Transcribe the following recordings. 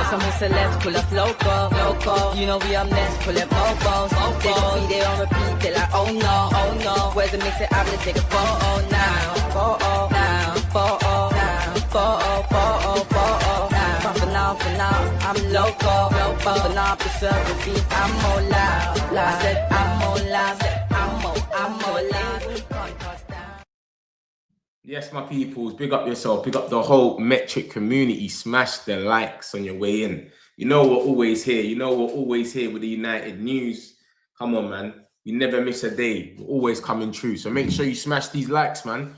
Some celebs pull up loco. You know we up next, pull up mobos. They gon' be there on repeat, they like, oh no. Where's the mix it up, let's take a photo now. Photo now. But for now, I'm loco. But for now, preserve the beat, I'm more loud. I said I'm more loud, I'm more loud. Yes, my peoples, big up yourself, big up the whole Metric community. Smash the likes on your way in. You know we're always here. You know we're always here with the United news. Come on, man. We never miss a day. We're always coming true. So make sure you smash these likes, man.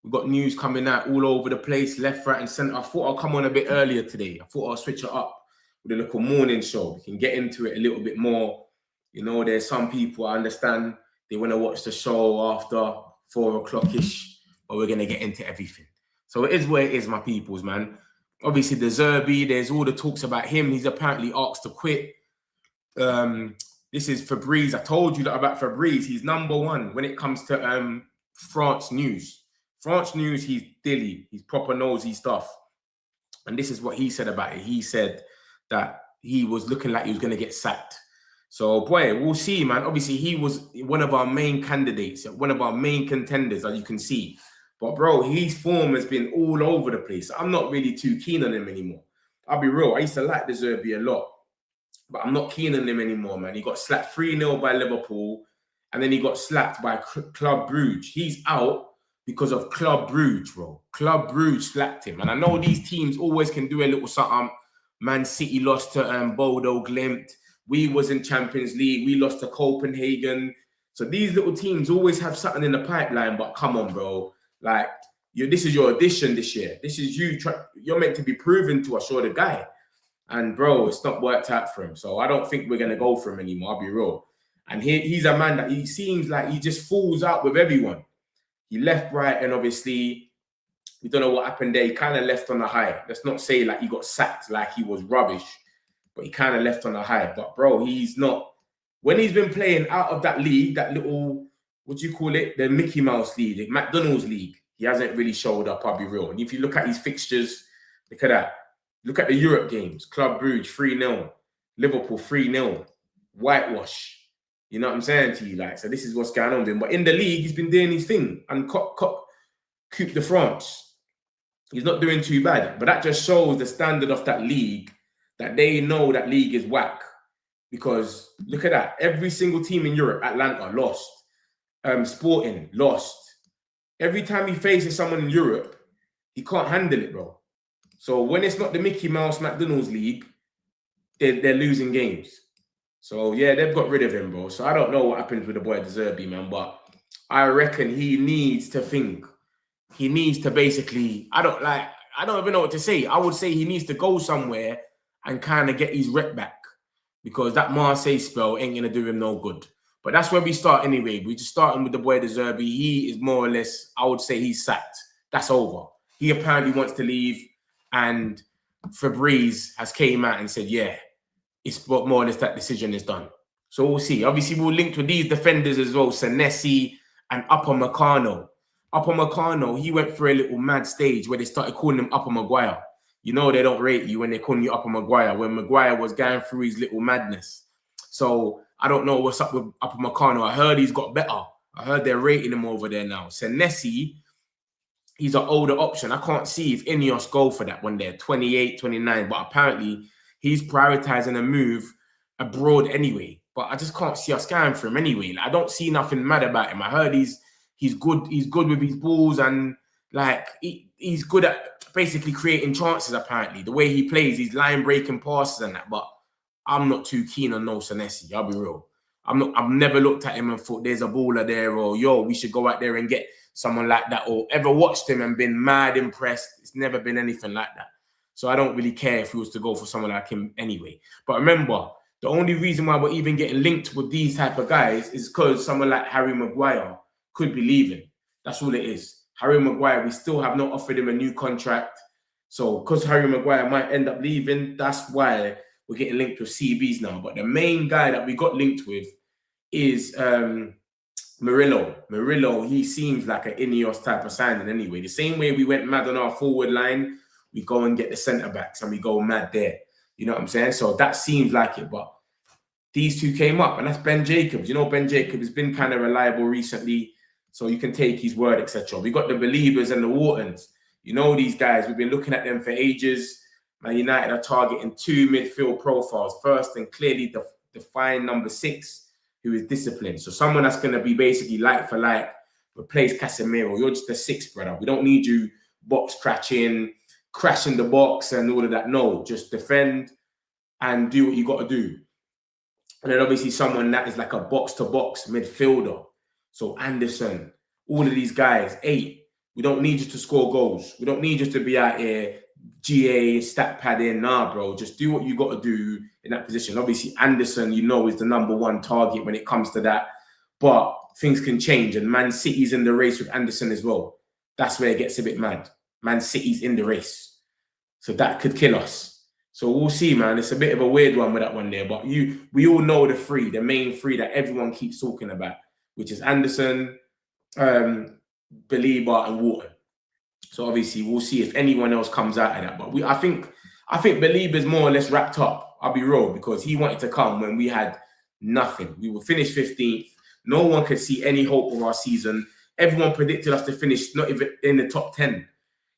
We've got news coming out all over the place, left, right, and center. I thought I'll come on a bit earlier today. I thought I'll switch it up with a little morning show. We can get into it a little bit more. You know, there's some people, I understand, they want to watch the show after 4 o'clock-ish, but we're going to get into everything. So it is what it is, my peoples, man. Obviously, the Zerbi, there's all the talks about him. He's apparently asked to quit. This is Fabrice. I told you that about Fabrice. He's #1 when it comes to France news. France news, he's dilly. He's proper nosy stuff. And this is what he said about it. He said that he was looking like he was going to get sacked. So, boy, we'll see, man. Obviously, he was one of our main candidates, one of our main contenders, as you can see. But, bro, his form has been all over the place. I'm not really too keen on him anymore. I'll be real. I used to like the Zerbi a lot. But I'm not keen on him anymore, man. He got slapped 3-0 by Liverpool. And then he got slapped by Club Brugge. He's out because of Club Brugge, bro. Club Brugge slapped him. And I know these teams always can do a little something. Man City lost to Bodo Glimt. We was in Champions League. We lost to Copenhagen. So these little teams always have something in the pipeline. But come on, bro. Like, this is your audition this year. This is you. You're meant to be proven to us you're the guy. And, bro, it's not worked out for him. So I don't think we're going to go for him anymore. I'll be real. And he's a man that he seems like he just falls out with everyone. He left Brighton, obviously. We don't know what happened there. He kind of left on a high. Let's not say like he got sacked like he was rubbish. But he kind of left on a high. But, bro, he's not. When he's been playing out of that league, that little, what do you call it? The Mickey Mouse League, the McDonald's League. He hasn't really showed up, I'll be real. And if you look at his fixtures, look at that. Look at the Europe games. Club Brugge, 3-0. Liverpool, 3-0. Whitewash. You know what I'm saying to you? Like, so this is what's going on with him. But in the league, he's been doing his thing. And Coupe de France. He's not doing too bad. But that just shows the standard of that league, that they know that league is whack. Because look at that. Every single team in Europe, Atlanta, lost. Sporting, lost. Every time he faces someone in Europe, he can't handle it, bro. So when it's not the Mickey Mouse McDonald's League, they're losing games. So, yeah, they've got rid of him, bro. So I don't know what happens with the boy Zerbi, man. But I reckon he needs to think. He needs to basically, I don't even know what to say. I would say he needs to go somewhere and kind of get his rep back. Because that Marseille spell ain't going to do him no good. But that's where we start anyway. We're just starting with the boy Zerbi. He is more or less, I would say he's sacked. That's over. He apparently wants to leave. And Fabrice has came out and said, yeah, it's more or less that decision is done. So we'll see. Obviously, we'll link with these defenders as well, Senesi and Upamecano. Upamecano, he went for a little mad stage where they started calling him Upper Maguire. You know they don't rate you when they're calling you Upper Maguire, when Maguire was going through his little madness. So I don't know what's up with Upamecano. I heard he's got better. I heard they're rating him over there now. Senesi, he's an older option. I can't see if Ineos go for that when they're 28, 29. But apparently, he's prioritizing a move abroad anyway. But I just can't see us going for him anyway. Like, I don't see nothing mad about him. I heard he's good. He's good with his balls and like he's good at basically creating chances. Apparently, the way he plays, he's line breaking passes and that. But I'm not too keen on no Senesi. I'll be real. I've never looked at him and thought there's a baller there or yo, we should go out there and get someone like that, or ever watched him and been mad impressed. It's never been anything like that. So I don't really care if he was to go for someone like him anyway. But remember, the only reason why we're even getting linked with these type of guys is because someone like Harry Maguire could be leaving. That's all it is. Harry Maguire, we still have not offered him a new contract. So because Harry Maguire might end up leaving, that's why we're getting linked with CBs now. But the main guy that we got linked with is Murillo. Murillo, he seems like an Ineos type of signing anyway. The same way we went mad on our forward line, we go and get the centre-backs and we go mad there. You know what I'm saying? So that seems like it, but these two came up, and that's Ben Jacobs. You know, Ben Jacobs has been kind of reliable recently, so you can take his word, etc. We got the Believers and the Whartons. You know these guys. We've been looking at them for ages. Man United are targeting 2 midfield profiles. First, and clearly defined number 6, who is disciplined. So someone that's going to be basically like for like, replace Casemiro. You're just a 6, brother. We don't need you box crashing the box and all of that. No, just defend and do what you got to do. And then obviously someone that is like a box-to-box midfielder. So Anderson, all of these guys, 8. We don't need you to score goals. We don't need you to be out here GA, stat padding. Nah, bro. Just do what you got to do in that position. Obviously, Anderson, you know, is the #1 target when it comes to that. But things can change. And Man City's in the race with Anderson as well. That's where it gets a bit mad. Man City's in the race. So that could kill us. So we'll see, man. It's a bit of a weird one with that one there. But we all know the main 3 that everyone keeps talking about, which is Anderson, Belieber, and Wharton. So obviously we'll see if anyone else comes out of that. But I think Belieber's more or less wrapped up. I'll be real, because he wanted to come when we had nothing. We were finished 15th. No one could see any hope of our season. Everyone predicted us to finish not even in the top 10.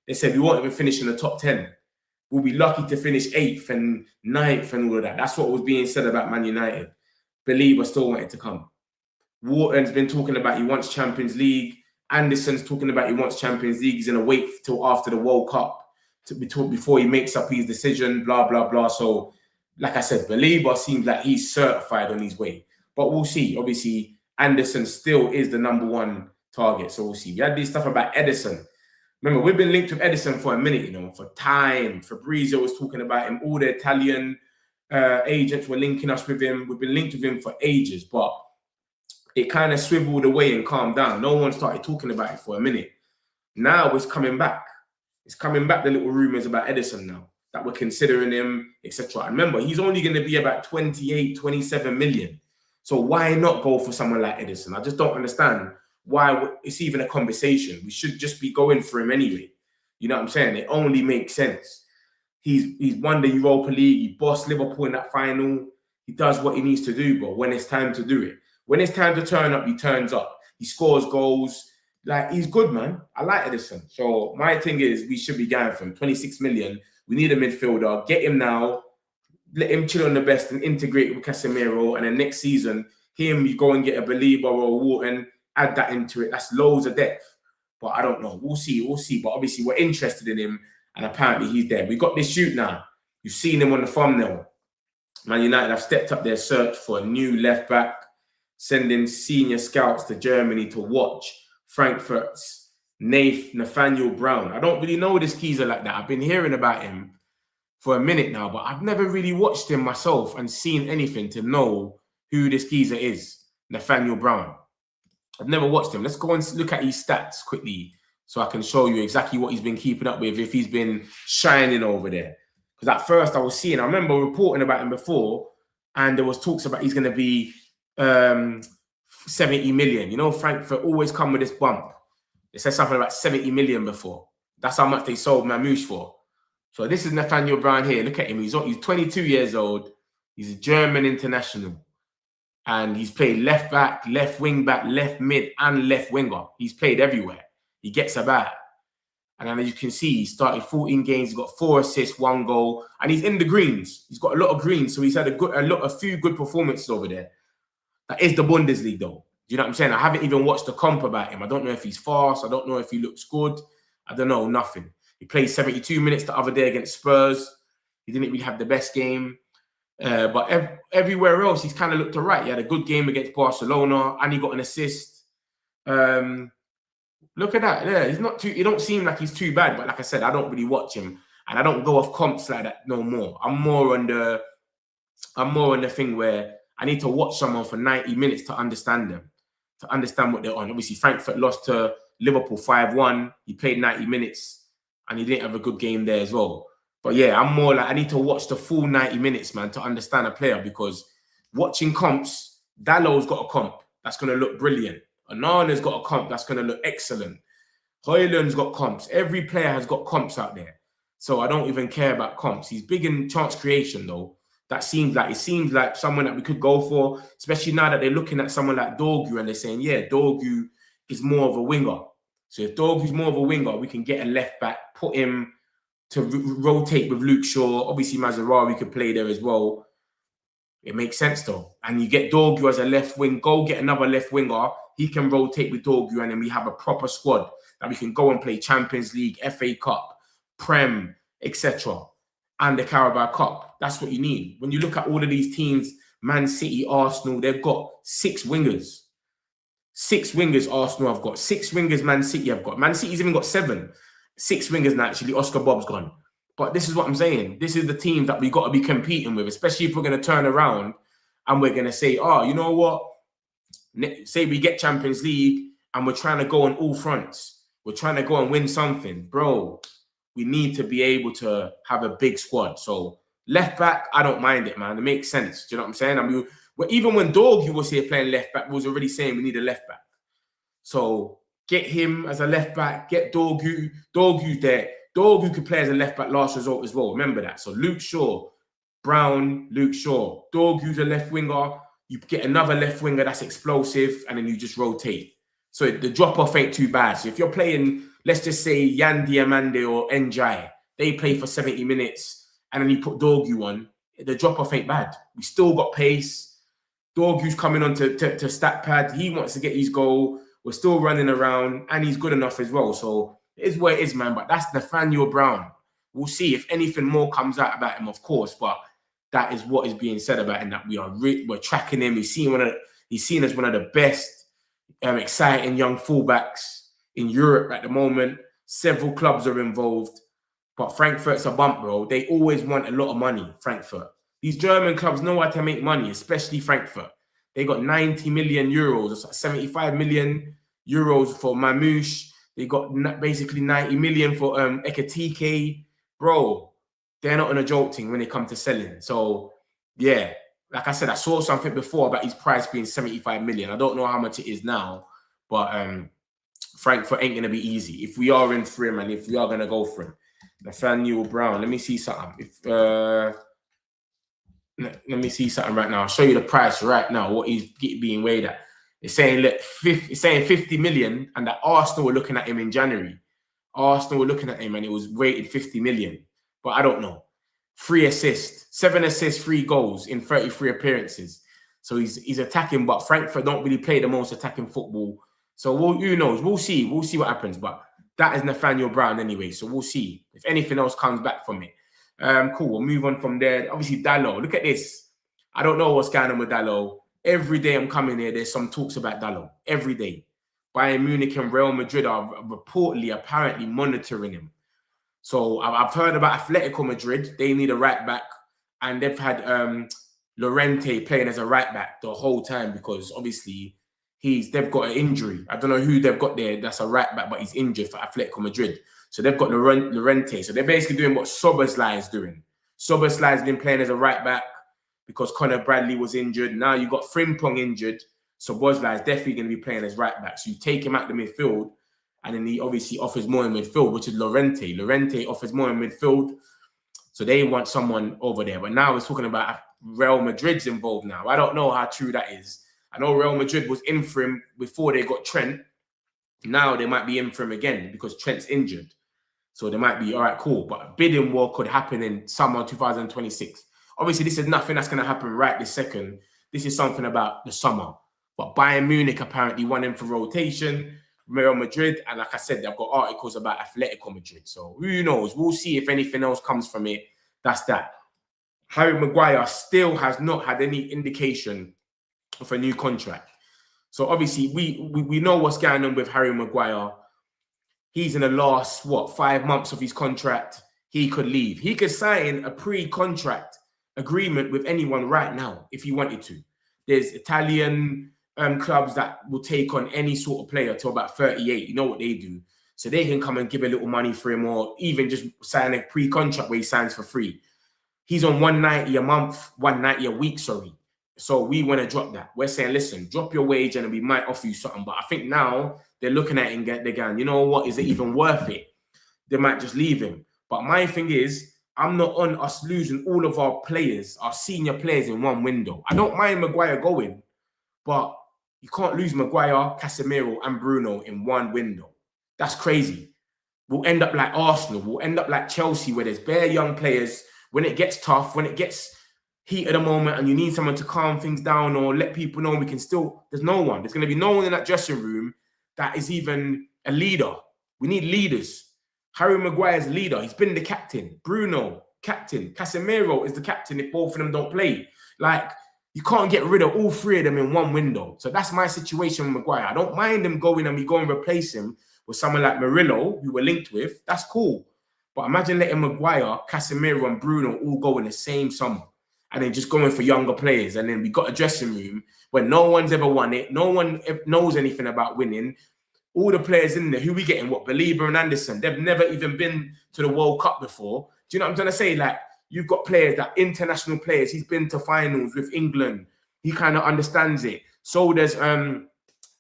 They said we won't even finish in the top 10. We'll be lucky to finish 8th and 9th and all of that. That's what was being said about Man United. Belieber still wanted to come. Wharton's been talking about he wants Champions League. Anderson's talking about he wants Champions League. He's going to wait till after the World Cup before he makes up his decision, blah, blah, blah. So, like I said, Belieber seems like he's certified on his way. But we'll see. Obviously, Anderson still is the #1 target. So we'll see. We had this stuff about Edison. Remember, we've been linked with Edison for a minute, you know, for time. Fabrizio was talking about him. All the Italian agents were linking us with him. We've been linked with him for ages, but it kind of swiveled away and calmed down. No one started talking about it for a minute. Now it's coming back. It's coming back, the little rumors about Edison now, that we're considering him, etc. And remember, he's only going to be about 28, 27 million. So why not go for someone like Edison? I just don't understand why it's even a conversation. We should just be going for him anyway. You know what I'm saying? It only makes sense. He's won the Europa League. He bossed Liverpool in that final. He does what he needs to do, but when it's time to do it, when it's time to turn up, he turns up. He scores goals. Like, he's good, man. I like Edison. So my thing is, we should be going for him. 26 million. We need a midfielder. Get him now. Let him chill on the best and integrate with Casemiro. And then next season, you go and get a Belieber or a Wharton, add that into it. That's loads of depth. But I don't know. We'll see. We'll see. But obviously, we're interested in him. And apparently, he's there. We got this shoot now. You've seen him on the thumbnail. Man United have stepped up their search for a new left back, sending senior scouts to Germany to watch Frankfurt's Nathaniel Brown. I don't really know this geezer like that. I've been hearing about him for a minute now, but I've never really watched him myself and seen anything to know who this geezer is, Nathaniel Brown. I've never watched him. Let's go and look at his stats quickly so I can show you exactly what he's been keeping up with, if he's been shining over there. Because at first I remember reporting about him before, and there was talks about he's going to be 70 million. You know, Frankfurt always come with this bump. They said something about 70 million before. That's how much they sold Mamouche for. So this is Nathaniel Brown here. Look at him. He's 22 years old. He's a German international. And he's played left back, left wing back, left mid, and left winger. He's played everywhere. He gets about. And then as you can see, he started 14 games. He's got 4 assists, 1 goal. And he's in the greens. He's got a lot of greens. So he's had a few good performances over there. That is the Bundesliga, though. Do you know what I'm saying? I haven't even watched the comp about him. I don't know if he's fast. I don't know if he looks good. I don't know, nothing. He played 72 minutes the other day against Spurs. He didn't really have the best game. But everywhere else, he's kind of looked all right. He had a good game against Barcelona, and he got an assist. Look at that. Yeah, he's not too. It don't seem like he's too bad. But like I said, I don't really watch him, and I don't go off comps like that no more. I'm more on the thing where I need to watch someone for 90 minutes to understand them, to understand what they're on. Obviously, Frankfurt lost to Liverpool 5-1. He played 90 minutes, and he didn't have a good game there as well. But yeah, I'm more like, I need to watch the full 90 minutes, man, to understand a player, because watching comps, Dallow's got a comp that's going to look brilliant. Onana's got a comp that's going to look excellent. Højlund's got comps. Every player has got comps out there. So I don't even care about comps. He's big in chance creation, though. It seems like someone that we could go for, especially now that they're looking at someone like Dorgu and they're saying, yeah, Dorgu is more of a winger. So if Dorgu's more of a winger, we can get a left back, put him to rotate with Luke Shaw. Obviously, Mazarawi could play there as well. It makes sense, though. And you get Dorgu as a left wing. Go get another left winger. He can rotate with Dorgu, and then we have a proper squad that we can go and play Champions League, FA Cup, Prem, etc. and the Carabao Cup. That's what you need. When you look at all of these teams, Man City, Arsenal, they've got 6 wingers. 6 wingers Arsenal have got. 6 wingers Man City have got. Man City's even got 7. 6 wingers now, actually. Oscar Bobb's gone. But this is what I'm saying. This is the team that we got to be competing with, especially if we're going to turn around and we're going to say, oh, you know what? Say we get Champions League and we're trying to go on all fronts. We're trying to go and win something. Bro, we need to be able to have a big squad. So left back, I don't mind it, man. It makes sense. Do you know what I'm saying? I mean, even when Dorgu was here playing left back, we was already saying we need a left back. So get him as a left back. Get Dorgu. Dorgu's there. Dorgu could play as a left back last resort as well. Remember that. So Luke Shaw, Brown, Luke Shaw. Dorgu's a left winger. You get another left winger that's explosive, and then you just rotate. So the drop-off ain't too bad. So if you're playing, let's just say Yan Diamande or Njai, they play for 70 minutes, and then you put Dorgu on, the drop-off ain't bad. We still got pace. Dorgu's coming on to stat pad. He wants to get his goal. We're still running around, and he's good enough as well. So it is what it is, man. But that's Nathaniel Brown. We'll see if anything more comes out about him, of course. But that is what is being said about him, that we're tracking him. He's seen as one of the best exciting young fullbacks in Europe at the moment. Several clubs are involved. But Frankfurt's a bump, bro. They always want a lot of money, Frankfurt. These German clubs know how to make money, especially Frankfurt. They got 90 million euros, 75 million euros for Mamouche. They got basically 90 million for Ekatike. Bro, they're not on a joke thing when they come to selling. So, yeah, like I said, I saw something before about his price being 75 million. I don't know how much it is now, but Frankfurt ain't going to be easy. If we are in for him and if we are going to go for him. Nathaniel Brown, let me see something. Let me see something right now. I'll show you the price right now, what he's being weighed at. It's saying, look, it's saying 50 million, and that Arsenal were looking at him in January. Arsenal were looking at him, and it was rated 50 million. But I don't know. 3 assists, 7 assists, 3 goals in 33 appearances. So he's attacking, but Frankfurt don't really play the most attacking football. So who knows? We'll see. We'll see what happens. But that is Nathaniel Brown anyway. So we'll see if anything else comes back from it. Cool. We'll move on from there. Obviously, Dalot. Look at this. I don't know what's going on with Dalot. Every day I'm coming here, there's some talks about Dalot. Every day. Bayern Munich and Real Madrid are apparently monitoring him. So I've heard about Atletico Madrid. They need a right back. And they've had Llorente playing as a right back the whole time because obviously they've got an injury. I don't know who they've got there that's a right back, but he's injured for Atletico Madrid. So they've got Llorente. So they're basically doing what Szoboszlai is doing. Szoboszlai's been playing as a right back because Conor Bradley was injured. Now you've got Frimpong injured. Szoboszlai is definitely going to be playing as right back. So you take him out the midfield, and then he obviously offers more in midfield, which is Llorente. Llorente offers more in midfield. So they want someone over there. But now we're talking about Real Madrid's involved now. I don't know how true that is. I know Real Madrid was in for him before they got Trent. Now they might be in for him again because Trent's injured. So they might be, all right, cool. But a bidding war could happen in summer 2026. Obviously, this is nothing that's going to happen right this second. This is something about the summer. But Bayern Munich apparently won him for rotation. Real Madrid, and like I said, they've got articles about Atletico Madrid. So who knows? We'll see if anything else comes from it. That's that. Harry Maguire still has not had any indication of a new contract. So obviously, we know what's going on with Harry Maguire. He's in the last, 5 months of his contract. He could leave. He could sign a pre-contract agreement with anyone right now if he wanted to. There's Italian clubs that will take on any sort of player till about 38. You know what they do. So they can come and give a little money for him or even just sign a pre-contract where he signs for free. He's on 190 a month, 190 a week, sorry. So we want to drop that. We're saying, listen, drop your wage and we might offer you something. But I think now they're looking at it and they're going, you know what? Is it even worth it? They might just leave him. But my thing is, I'm not on us losing all of our players, our senior players in one window. I don't mind Maguire going, but you can't lose Maguire, Casemiro, and Bruno in one window. That's crazy. We'll end up like Arsenal. We'll end up like Chelsea, where there's bare young players. When it gets tough, when it gets heat of the moment and you need someone to calm things down or let people know we can still, there's no one. There's going to be no one in that dressing room that is even a leader. We need leaders. Harry Maguire's leader. He's been the captain. Bruno, captain. Casemiro is the captain if both of them don't play. Like, you can't get rid of all three of them in one window. So that's my situation with Maguire. I don't mind him going and we go and replace him with someone like Murillo, who we're linked with. That's cool. But imagine letting Maguire, Casemiro, and Bruno all go in the same summer and then just going for younger players. And then we got a dressing room where no one's ever won it. No one knows anything about winning. All the players in there, who we getting? What, Belieber and Anderson? They've never even been to the World Cup before. Do you know what I'm trying to say? Like, you've got players, that international players. He's been to finals with England. He kind of understands it. So there's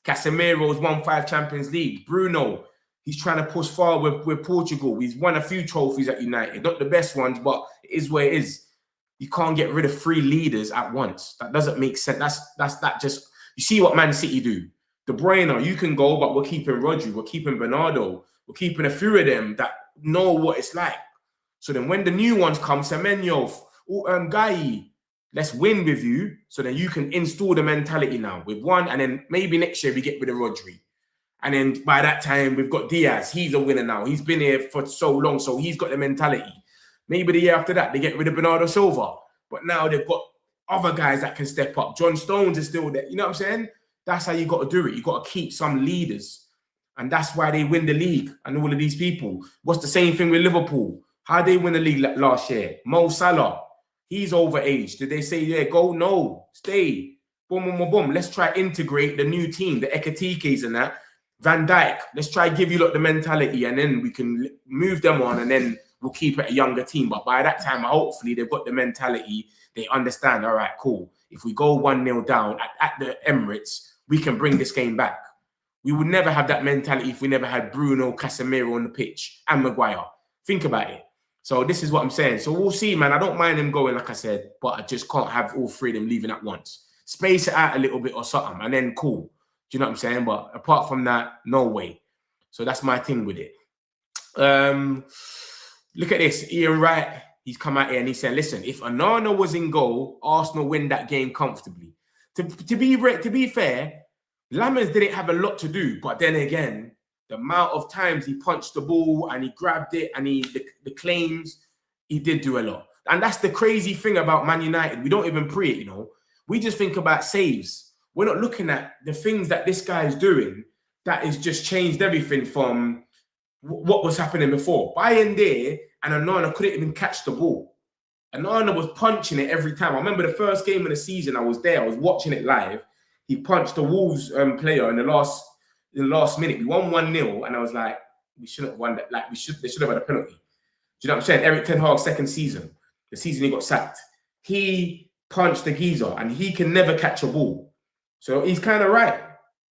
Casemiro's won 5 Champions League. Bruno, he's trying to push far with Portugal. He's won a few trophies at United. Not the best ones, but it is where it is. You can't get rid of 3 leaders at once. That doesn't make sense. That just, you see what Man City do. De Bruyne, you can go, but we're keeping Rodri, we're keeping Bernardo, we're keeping a few of them that know what it's like. So then when the new ones come, Semenyo, Guy, let's win with you, so then you can install the mentality now with one, and then maybe next year we get rid of Rodri. And then by that time, we've got Diaz. He's a winner now. He's been here for so long, so he's got the mentality. Maybe the year after that, they get rid of Bernardo Silva. But now they've got other guys that can step up. John Stones is still there. You know what I'm saying? That's how you got to do it. You got to keep some leaders. And that's why they win the league and all of these people. What's the same thing with Liverpool? How they win the league last year? Mo Salah, he's overage. Did they say, yeah, go? No, stay. Boom, boom, boom, boom. Let's try integrate the new team, the Ekatikes and that. Van Dijk, let's try give you the mentality, and then we can move them on, and then we'll keep it a younger team. But by that time, hopefully, they've got the mentality. They understand, all right, cool. If we go 1-0 down at the Emirates, we can bring this game back. We would never have that mentality if we never had Bruno, Casemiro on the pitch and Maguire. Think about it. So this is what I'm saying. So we'll see, man. I don't mind him going, like I said, but I just can't have all 3 of them leaving at once. Space it out a little bit or something, and then cool. Do you know what I'm saying? But apart from that, no way. So that's my thing with it. Look at this. Ian Wright, he's come out here and he said, listen, if Onana was in goal, Arsenal win that game comfortably. To be fair, Lammers didn't have a lot to do. But then again, the amount of times he punched the ball and he grabbed it and the claims, he did do a lot. And that's the crazy thing about Man United. We don't even pre it, you know. We just think about saves. We're not looking at the things that this guy is doing that has just changed everything from what was happening before. Bayern there, and Onana couldn't even catch the ball. Onana was punching it every time. I remember the first game of the season, I was there. I was watching it live. He punched the Wolves player in the last minute. We won 1-0, and I was like, we shouldn't have won that. Like, they should have had a penalty. Do you know what I'm saying? Eric Ten Hag's second season, the season he got sacked, he punched the geezer, and he can never catch a ball. So he's kind of right.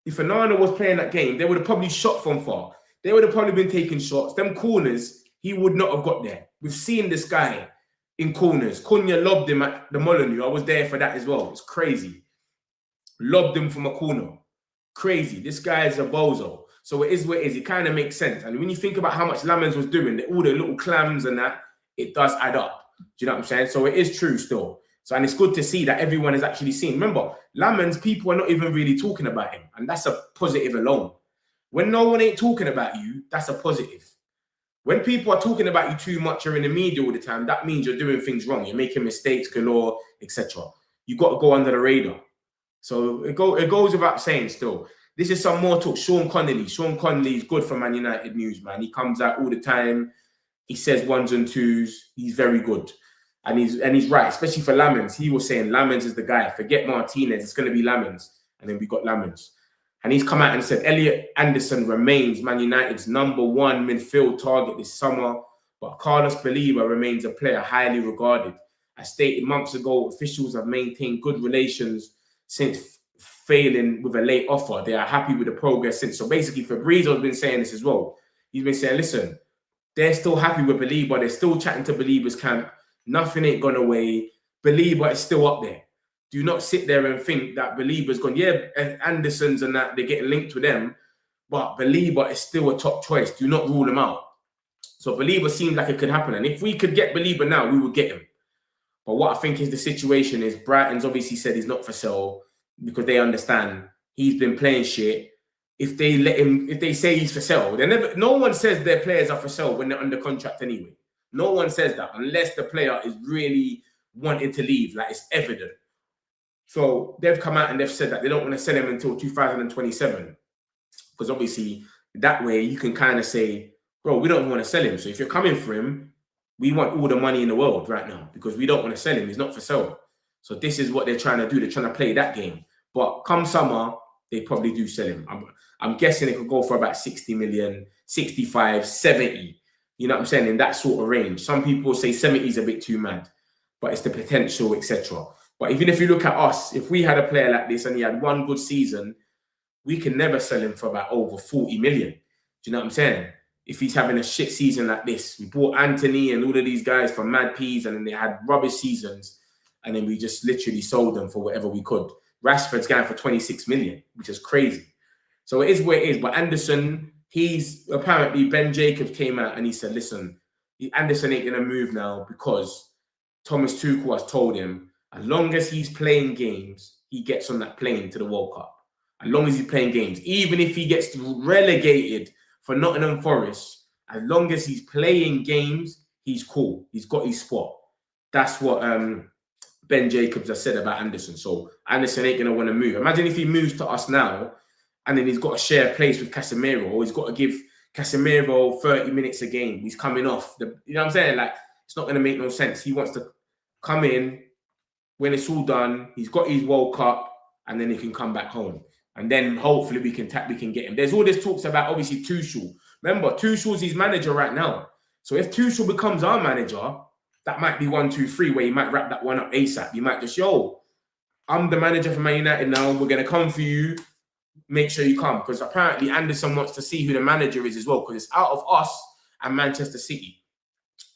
If Onana was playing that game, they would have probably shot from far. They would have probably been taking shots. Them corners, he would not have got there. We've seen this guy in corners. Cunha lobbed him at the Molineux. I was there for that as well. It's crazy. Lobbed him from a corner. Crazy. This guy is a bozo. So it is what it is. It kind of makes sense. And when you think about how much Lammers was doing, all the little clams and that, it does add up. Do you know what I'm saying? So it is true still. So, and it's good to see that everyone is actually seeing. Remember, Lammers, people are not even really talking about him. And that's a positive alone. When no one ain't talking about you, that's a positive. When people are talking about you too much or in the media all the time, that means you're doing things wrong. You're making mistakes galore, etc. You got to go under the radar. So it goes without saying still. This is some more talk. Sean Connolly. Sean Connolly is good for Man United news, man. He comes out all the time. He says 1s and 2s. He's very good. And he's right, especially for Lammers. He was saying Lammers is the guy. Forget Martinez. It's going to be Lammers. And then we got Lammers. And he's come out and said Elliot Anderson remains Man United's #1 midfield target this summer, but Carlos Belieber remains a player highly regarded. As stated months ago, officials have maintained good relations since failing with a late offer. They are happy with the progress since. So basically, Fabrizio's been saying this as well. He's been saying, listen, they're still happy with Belieber. They're still chatting to Belieber's camp. Nothing ain't gone away. Belieber is still up there. Do not sit there and think that Belieber's gone. Yeah, Anderson's and that, they're getting linked with them, but Belieber is still a top choice. Do not rule him out. So Belieber seemed like it could happen. And if we could get Belieber now, we would get him. But what I think is the situation is Brighton's obviously said he's not for sale because they understand he's been playing shit. If they let him, if they say he's for sale, no one says their players are for sale when they're under contract anyway. No one says that unless the player is really wanting to leave, like it's evident. So they've come out and they've said that they don't want to sell him until 2027. Because obviously that way you can kind of say, bro, we don't want to sell him. So if you're coming for him, we want all the money in the world right now because we don't want to sell him. He's not for sale. So this is what they're trying to do. They're trying to play that game. But come summer, they probably do sell him. I'm guessing it could go for about 60 million, 65, 70. You know what I'm saying? In that sort of range. Some people say 70 is a bit too mad, but it's the potential, etc. But even if you look at us, if we had a player like this and he had one good season, we can never sell him for about over 40 million. Do you know what I'm saying? If he's having a shit season like this. We bought Anthony and all of these guys from Mad Peas and then they had rubbish seasons and then we just literally sold them for whatever we could. Rashford's going for 26 million, which is crazy. So it is where it is. But Anderson, he's apparently, Ben Jacobs came out and he said, listen, Anderson ain't going to move now because Thomas Tuchel has told him as long as he's playing games, he gets on that plane to the World Cup. As long as he's playing games, even if he gets relegated for Nottingham Forest, as long as he's playing games, he's cool. He's got his spot. That's what Ben Jacobs has said about Anderson. So Anderson ain't going to want to move. Imagine if he moves to us now and then he's got to share a place with Casemiro or he's got to give Casemiro 30 minutes a game. He's coming off. You know what I'm saying? Like, it's not going to make no sense. He wants to come in when it's all done. He's got his World Cup and then he can come back home. And then hopefully we can get him. There's all this talks about, obviously, Tuchel. Remember, Tuchel's his manager right now. So if Tuchel becomes our manager, that might be 1, 2, 3, where he might wrap that one up ASAP. He might just, yo, I'm the manager for Man United now. We're going to come for you. Make sure you come. Because apparently Anderson wants to see who the manager is as well. Because it's out of us and Manchester City.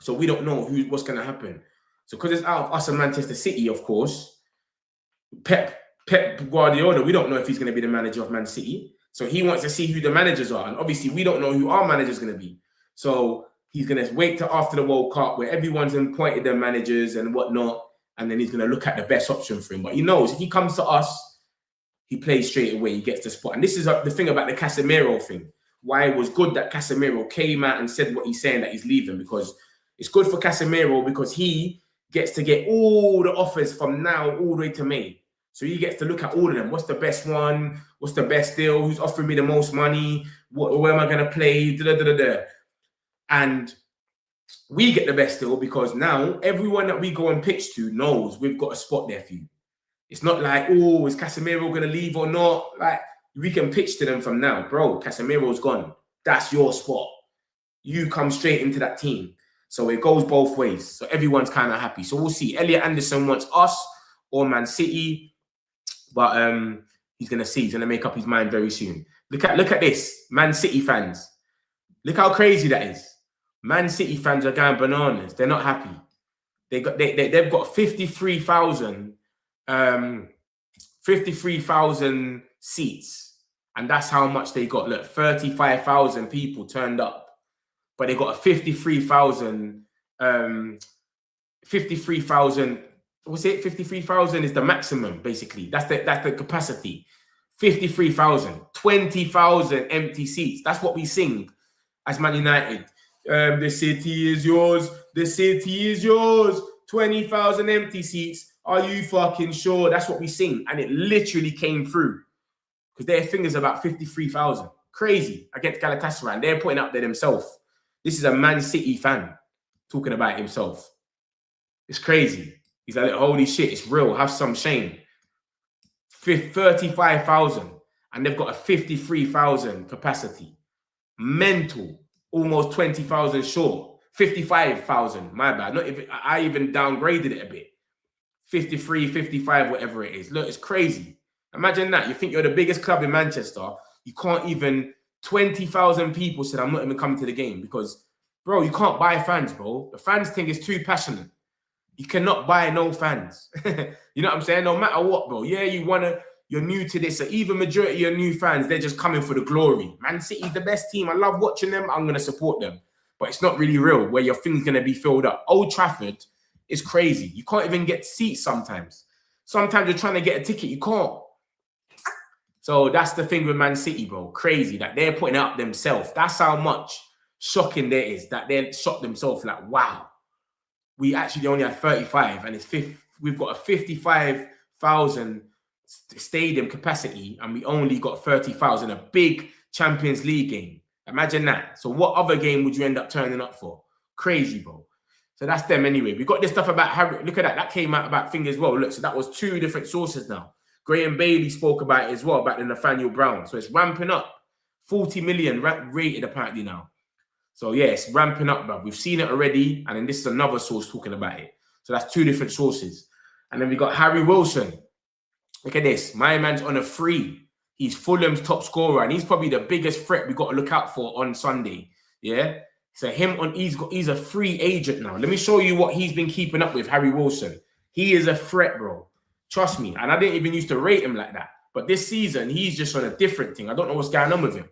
So we don't know what's going to happen. So because it's out of us and Manchester City, of course, Pep Guardiola, we don't know if he's going to be the manager of Man City. So he wants to see who the managers are. And obviously, we don't know who our manager is going to be. So he's going to wait till after the World Cup where everyone's appointed their managers and whatnot. And then he's going to look at the best option for him. But he knows if he comes to us, he plays straight away. He gets the spot. And this is the thing about the Casemiro thing. Why it was good that Casemiro came out and said what he's saying, that he's leaving. Because it's good for Casemiro because he gets to get all the offers from now all the way to May. So he gets to look at all of them. What's the best one? What's the best deal? Who's offering me the most money? Where am I going to play? And we get the best deal because now everyone that we go and pitch to knows we've got a spot there for you. It's not like, oh, is Casemiro going to leave or not? Like, we can pitch to them from now. Bro, Casemiro's gone. That's your spot. You come straight into that team. So it goes both ways. So everyone's kind of happy. So we'll see. Elliot Anderson wants us or Man City. But he's going to see. He's going to make up his mind very soon. Look at this. Man City fans. Look how crazy that is. Man City fans are going bananas. They're not happy. They've got 53,000 seats. And that's how much they got. Look, 35,000 people turned up. But they got a 53,000. What's it? 53,000 is the maximum, basically. That's the capacity. 53,000. 20,000 empty seats. That's what we sing as Man United. The city is yours. The city is yours. 20,000 empty seats. Are you fucking sure? That's what we sing. And it literally came through. Because their fingers about 53,000. Crazy. Against Galatasaray. And they're putting up there themselves. This is a Man City fan talking about himself. It's crazy. He's like, holy shit, it's real. Have some shame. 35,000. And they've got a 53,000 capacity. Mental. Almost 20,000 short. 55,000. My bad. Not even, I even downgraded it a bit. 53, 55, whatever it is. Look, it's crazy. Imagine that. You think you're the biggest club in Manchester. You can't even... 20,000 people said, I'm not even coming to the game because, Bro, you can't buy fans, bro. The fans thing is too passionate. You cannot buy no fans. You know what I'm saying? No matter what, bro. Yeah, you're new to this. So even majority of your new fans, they're just coming for the glory. Man City's the best team. I love watching them. I'm going to support them. But it's not really real where your thing's going to be filled up. Old Trafford is crazy. You can't even get seats sometimes. Sometimes you're trying to get a ticket. You can't. So that's the thing with Man City, bro. Crazy that they're putting it up themselves. That's how much shocking there is that they shot themselves like, wow. We actually only had 35 and we've got a 55,000 stadium capacity and we only got 30,000, a big Champions League game. Imagine that. So what other game would you end up turning up for? Crazy, bro. So that's them anyway. We got this stuff about Harry. Look at that. That came out about thing as well. Look, so that was 2 different sources now. Graham Bailey spoke about it as well, about the Nathaniel Brown. So it's ramping up. 40 million rated apparently now. So yeah, it's ramping up, bro. We've seen it already. And then this is another source talking about it. So that's 2 different sources. And then we got Harry Wilson. Look at this. My man's on a free. He's Fulham's top scorer. And he's probably the biggest threat we got to look out for on Sunday. Yeah. So he's a free agent now. Let me show you what he's been keeping up with, Harry Wilson. He is a threat, bro. Trust me. And I didn't even used to rate him like that. But this season, he's just on a different thing. I don't know what's going on with him.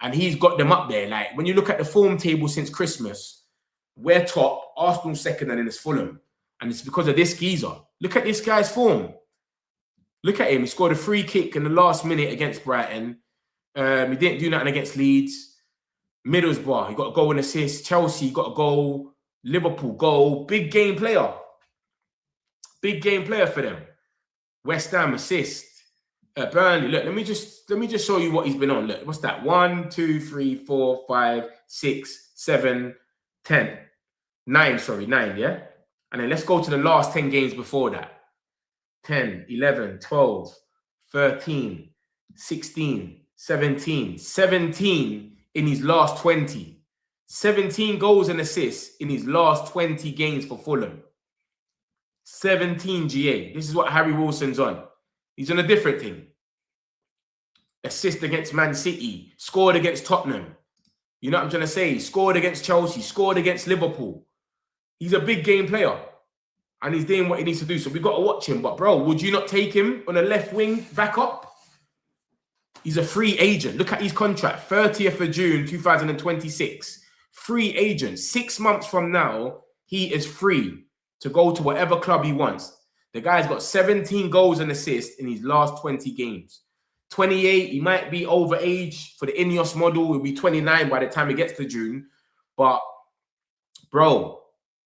And he's got them up there. Like, when you look at the form table since Christmas, we're top, Arsenal second, and then it's Fulham. And it's because of this geezer. Look at this guy's form. Look at him. He scored a free kick in the last minute against Brighton. He didn't do nothing against Leeds. Middlesbrough, he got a goal and assist. Chelsea, got a goal. Liverpool, goal. Big game player. Big game player for them. West Ham, assist. Burnley, look, let me just show you what he's been on. Look, what's that? 1, 2, 3, 4, 5, 6, 7, 10. 9, sorry, 9, yeah? And then let's go to the last 10 games before that. 10, 11, 12, 13, 16, 17. 17 in his last 20. 17 goals and assists in his last 20 games for Fulham. 17 GA. This is what Harry Wilson's on. He's on a different thing. Assist against Man City. Scored against Tottenham. You know what I'm trying to say? Scored against Chelsea. Scored against Liverpool. He's a big game player. And he's doing what he needs to do. So we've got to watch him. But, bro, would you not take him on a left wing back up? He's a free agent. Look at his contract. 30th of June, 2026. Free agent. 6 months from now, he is free to go to whatever club he wants. The guy's got 17 goals and assists in his last 20 games. 28, he might be over age for the Ineos model. He'll be 29 by the time he gets to June. But, bro,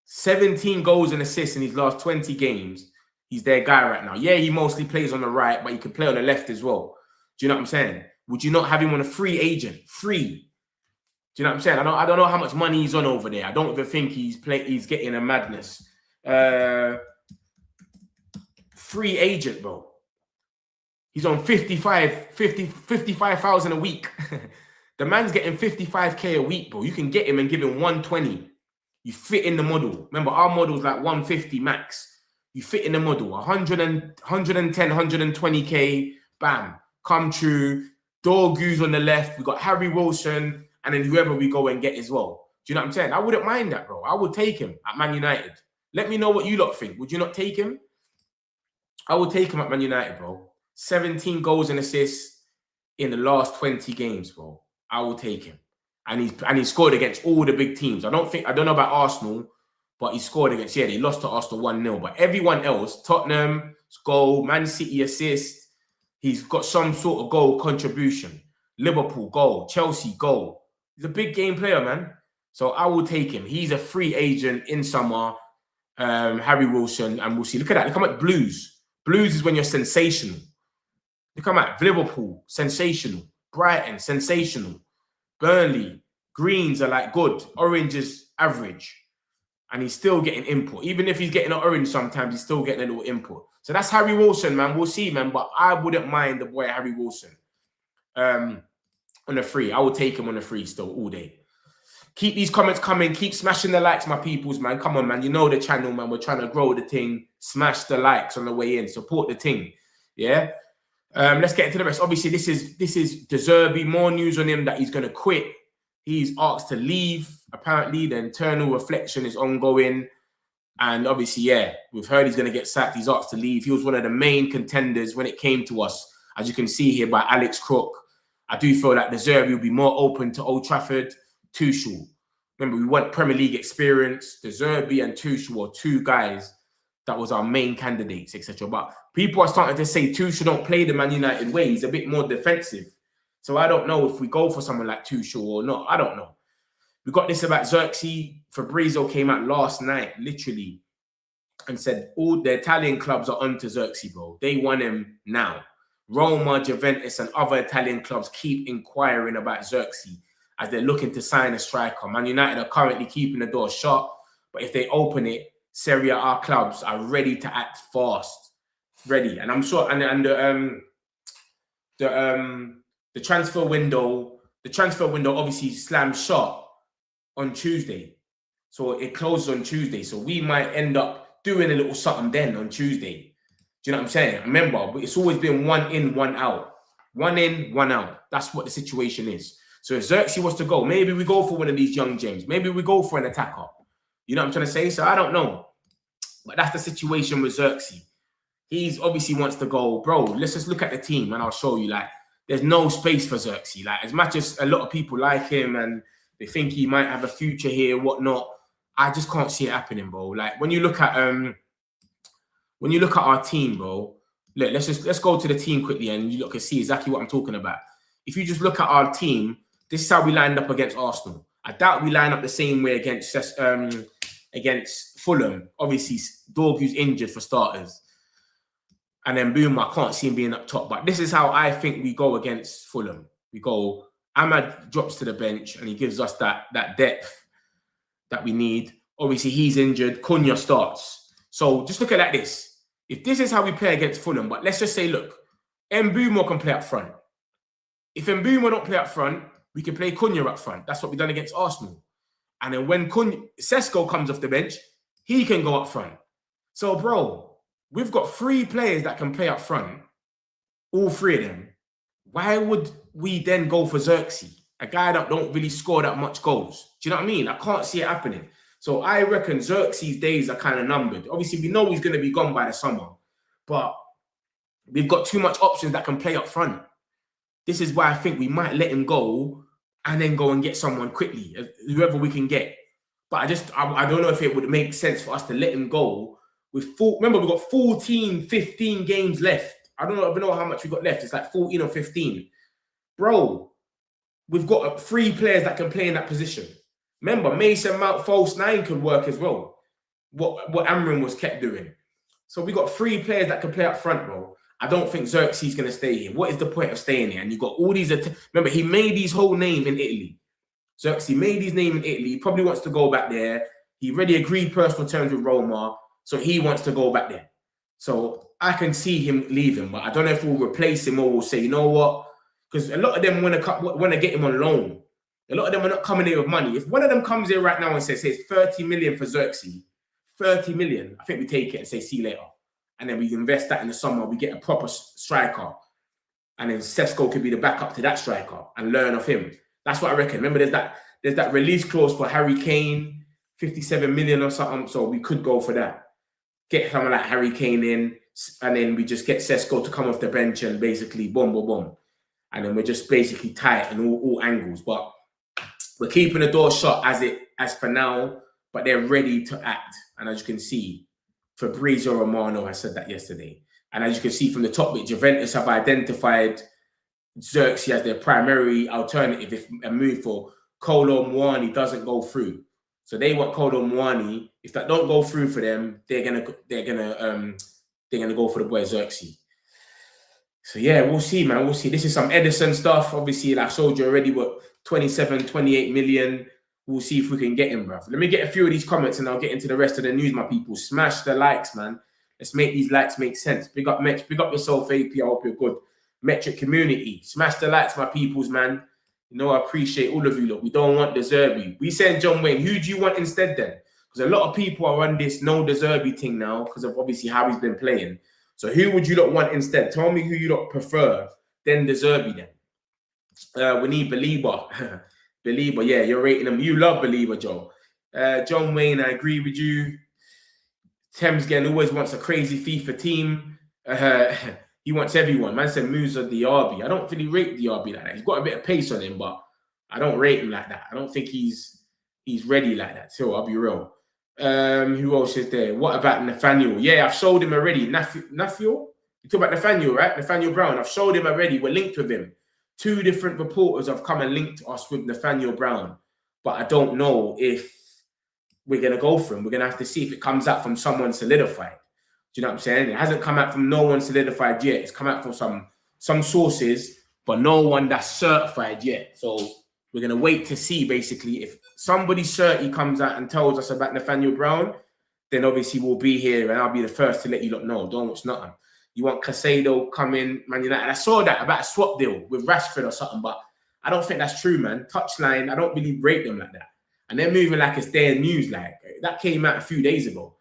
17 goals and assists in his last 20 games. He's their guy right now. Yeah, he mostly plays on the right, but he can play on the left as well. Do you know what I'm saying? Would you not have him on a free agent? Free. Do you know what I'm saying? I don't know how much money he's on over there. I don't even think he's getting a madness. Free agent, bro. He's on 55,000 a week. The man's getting 55K a week, bro. You can get him and give him 120. You fit in the model. Remember, our model's like 150 max. You fit in the model. 110, 120K. Bam. Come true. Dorgu's on the left. We got Harry Wilson. And then whoever we go and get as well. Do you know what I'm saying? I wouldn't mind that, bro. I would take him at Man United. Let me know what you lot think. Would you not take him? I would take him at Man United, bro. 17 goals and assists in the last 20 games, bro. I will take him. And he scored against all the big teams. I don't know about Arsenal, but he scored against, they lost to Arsenal 1-0. But everyone else, Tottenham, goal, Man City assist. He's got some sort of goal contribution. Liverpool, goal. Chelsea, goal. He's a big game player, man. So I will take him. He's a free agent in summer. Harry Wilson, and we'll see. Look at that. Look how much Blues. Blues is when you're sensational. Look how much Liverpool, sensational. Brighton, sensational. Burnley, greens are like good. Orange is average. And he's still getting input. Even if he's getting an orange sometimes, he's still getting a little input. So that's Harry Wilson, man. We'll see, man. But I wouldn't mind the boy Harry Wilson. On a free. I would take him on a free still all day. Keep these comments coming. Keep smashing the likes, my peoples, man. Come on, man. You know the channel, man. We're trying to grow the thing. Smash the likes on the way in. Support the thing. Yeah? Let's get into the rest. Obviously, this is De Zerbi. More news on him that he's going to quit. He's asked to leave. apparently the internal reflection is ongoing. And obviously, yeah, we've heard he's going to get sacked. He's asked to leave. He was one of the main contenders when it came to us, as you can see here by Alex Crook. I do feel like De Zerbi will be more open to Old Trafford. Tuchel. Remember, we want Premier League experience. De Zerbi and Tuchel are two guys that was our main candidates, etc. But people are starting to say Tuchel don't play the Man United way. He's a bit more defensive. So I don't know if we go for someone like Tuchel or not. I don't know. We got this about Xerxes. Fabrizio came out last night, literally, and said all the Italian clubs are onto Xerxes, bro. They want him now. Roma, Juventus, and other Italian clubs keep inquiring about Xerxes as they're looking to sign a striker. Man United are currently keeping the door shut, but if they open it, Serie A clubs are ready to act fast. Ready. And I'm sure, and the transfer window obviously slammed shut on Tuesday. So it closes on Tuesday. So we might end up doing a little something then on Tuesday. Do you know what I'm saying? Remember, it's always been 1 in, 1 out. 1 in, 1 out. That's what the situation is. So if Xerxes was to go, maybe we go for one of these young gems. Maybe we go for an attacker. You know what I'm trying to say? So I don't know. But that's the situation with Xerxes. He's obviously wants to go, bro, let's just look at the team and I'll show you, like, there's no space for Xerxes. Like, as much as a lot of people like him and they think he might have a future here, whatnot, I just can't see it happening, bro. Like, when you look at our team, bro, look, let's go to the team quickly and you can see exactly what I'm talking about. If you just look at our team, this is how we lined up against Arsenal. I doubt we line up the same way against Fulham. Obviously, Dorgu's injured for starters. And then boom, I can't see him being up top. But this is how I think we go against Fulham. We go, Ahmad drops to the bench and he gives us that depth that we need. Obviously, he's injured. Cunha starts. So just look at it like this. If this is how we play against Fulham, but let's just say, look, Mbeumo can play up front. If Mbeumo don't play up front, we can play Cunha up front. That's what we've done against Arsenal. And then when Sesko comes off the bench, he can go up front. So, bro, we've got 3 players that can play up front, all 3 of them. Why would we then go for Xerxes, a guy that don't really score that much goals? Do you know what I mean? I can't see it happening. So I reckon Xerxes' days are kind of numbered. Obviously, we know he's going to be gone by the summer, but we've got too much options that can play up front. This is why I think we might let him go and then go and get someone quickly, whoever we can get. But I don't know if it would make sense for us to let him go with remember, we've got 14, 15 games left. I don't know how much we got left. It's like 14 or 15. Bro, we've got 3 players that can play in that position. Remember, Mason Mount false 9 could work as well. What Amrin was kept doing. So we got 3 players that can play up front, bro. I don't think Xerxes is going to stay here. What is the point of staying here? And you've got all these... Remember, he made his whole name in Italy. Xerxes made his name in Italy. He probably wants to go back there. He already agreed personal terms with Roma, so he wants to go back there. So I can see him leaving, but I don't know if we'll replace him or we'll say, you know what? Because a lot of them want to get him on loan. A lot of them are not coming here with money. If one of them comes here right now and says 30 million for Xerxes, 30 million, I think we take it and say, see you later. And then we invest that in the summer. We get a proper striker. And then Sesko could be the backup to that striker and learn off him. That's what I reckon. Remember, there's that release clause for Harry Kane, 57 million or something. So we could go for that. Get someone like Harry Kane in, and then we just get Sesko to come off the bench and basically boom, boom, boom. And then we're just basically tight in all angles. But we're keeping the door shut as for now, but they're ready to act. And as you can see, Fabrizio Romano has said that yesterday. And as you can see from the top bit, Juventus have identified Xerxes as their primary alternative if a move for Kolo Muani doesn't go through. So they want Kolo Muani. If that don't go through for them, they're gonna go for the boy Xerxes. So yeah, we'll see, man. We'll see. This is some Edison stuff. Obviously, like I showed you already, what 27, 28 million. We'll see if we can get him, bro. Let me get a few of these comments and I'll get into the rest of the news, my people. Smash the likes, man. Let's make these likes make sense. Big up, Metch. Big up yourself, AP. I hope you're good. Metric community. Smash the likes, my peoples, man. You know, I appreciate all of you. Look, we don't want De Zerbi. We said John Wayne. Who do you want instead then? Because a lot of people are on this no De Zerbi thing now because of obviously how he's been playing. So who would you lot want instead? Tell me who you lot prefer then De Zerbi then. We need Belieber. Belieber, yeah, you're rating him. You love Belieber, Joe. John Wayne, I agree with you. Thames again always wants a crazy FIFA team. He wants everyone. Man said Musa Diaby. I don't really rate Diaby like that. He's got a bit of pace on him, but I don't rate him like that. I don't think he's ready like that. So I'll be real. Who else is there? What about Nathaniel? Yeah, I've showed him already. Nathaniel? You talk about Nathaniel, right? Nathaniel Brown. I've showed him already. We're linked with him. 2 different reporters have come and linked us with Nathaniel Brown. But I don't know if we're going to go for him. We're going to have to see if it comes out from someone solidified. Do you know what I'm saying? It hasn't come out from no one solidified yet. It's come out from some sources, but no one that's certified yet. So we're going to wait to see, basically, if somebody certain comes out and tells us about Nathaniel Brown, then obviously we'll be here and I'll be the first to let you lot know. Don't watch nothing. You want Casado coming, Man United. I saw that about a swap deal with Rashford or something, but I don't think that's true, man. Touchline, I don't really rate them like that. And they're moving like it's their news. Like, that came out a few days ago.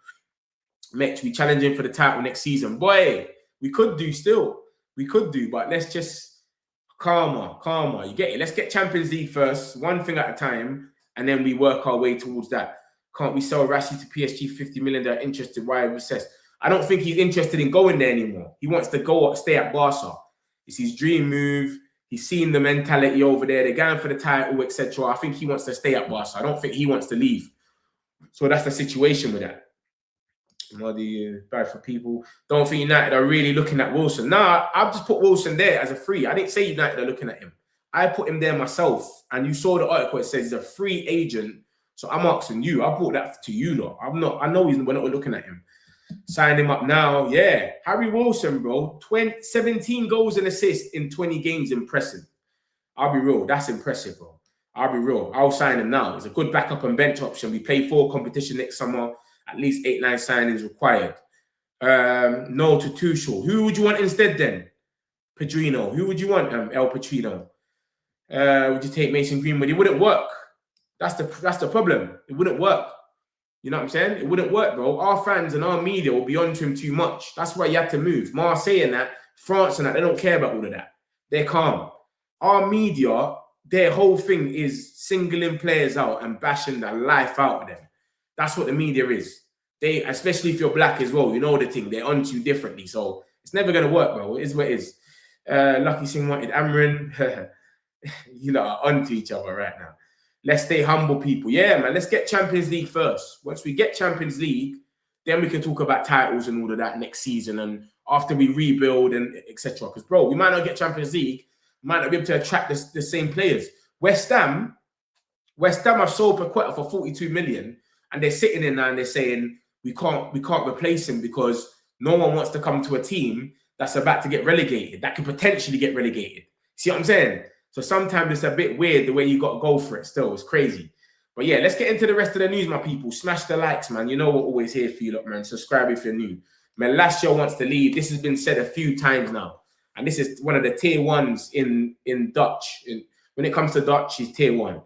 Metch, we challenging for the title next season. Boy, we could do still. We could do, but let's just calmer. You get it? Let's get Champions League first, one thing at a time, and then we work our way towards that. Can't we sell Rashi to PSG 50 million? They're interested. Why recess? I don't think he's interested in going there anymore. He wants to go stay at Barca. It's his dream move. He's seen the mentality over there. They're going for the title, etc. I think he wants to stay at Barca. I don't think he wants to leave. So that's the situation with that. Bad for people. Don't think United are really looking at Wilson. Nah, I've just put Wilson there as a free. I didn't say United are looking at him. I put him there myself. And you saw the article. It says he's a free agent. So I'm asking you. I brought that to you, though. I know we're not looking at him. Sign him up now. Yeah. Harry Wilson, bro. 17 goals and assists in 20 games. Impressive. I'll be real. That's impressive, bro. I'll be real. I'll sign him now. It's a good backup and bench option. We play 4 competition next summer. At least 8-9 signings required. No to Tuchel. Who would you want instead then? Pedrino. Who would you want? El Petrino. Would you take Mason Greenwood? It wouldn't work. That's the problem. It wouldn't work. You know what I'm saying? It wouldn't work, bro. Our fans and our media will be onto him too much. That's why you have to move. Marseille and that, France and that, they don't care about all of that. They're calm. Our media, their whole thing is singling players out and bashing the life out of them. That's what the media is. They, especially if you're black as well, you know the thing. They're onto you differently. So it's never going to work, bro. It is what it is. Lucky Singh wanted Amrin. You lot are onto each other right now. Let's stay humble, people. Yeah, man. Let's get Champions League first. Once we get Champions League, then we can talk about titles and all of that next season. And after we rebuild and etc. Because, bro, we might not get Champions League. We might not be able to attract the same players. West Ham have sold Paqueta for 42 million. And they're sitting in there and they're saying, we can't replace him because no one wants to come to a team that's about to get relegated, that could potentially get relegated. See what I'm saying? So sometimes it's a bit weird the way you got to go for it still. It's crazy. But yeah, let's get into the rest of the news, my people. Smash the likes, man. You know we're always here for you, lot, man. Subscribe if you're new. Malacia wants to leave. This has been said a few times now. And this is one of the tier 1s in Dutch. When it comes to Dutch, he's tier 1.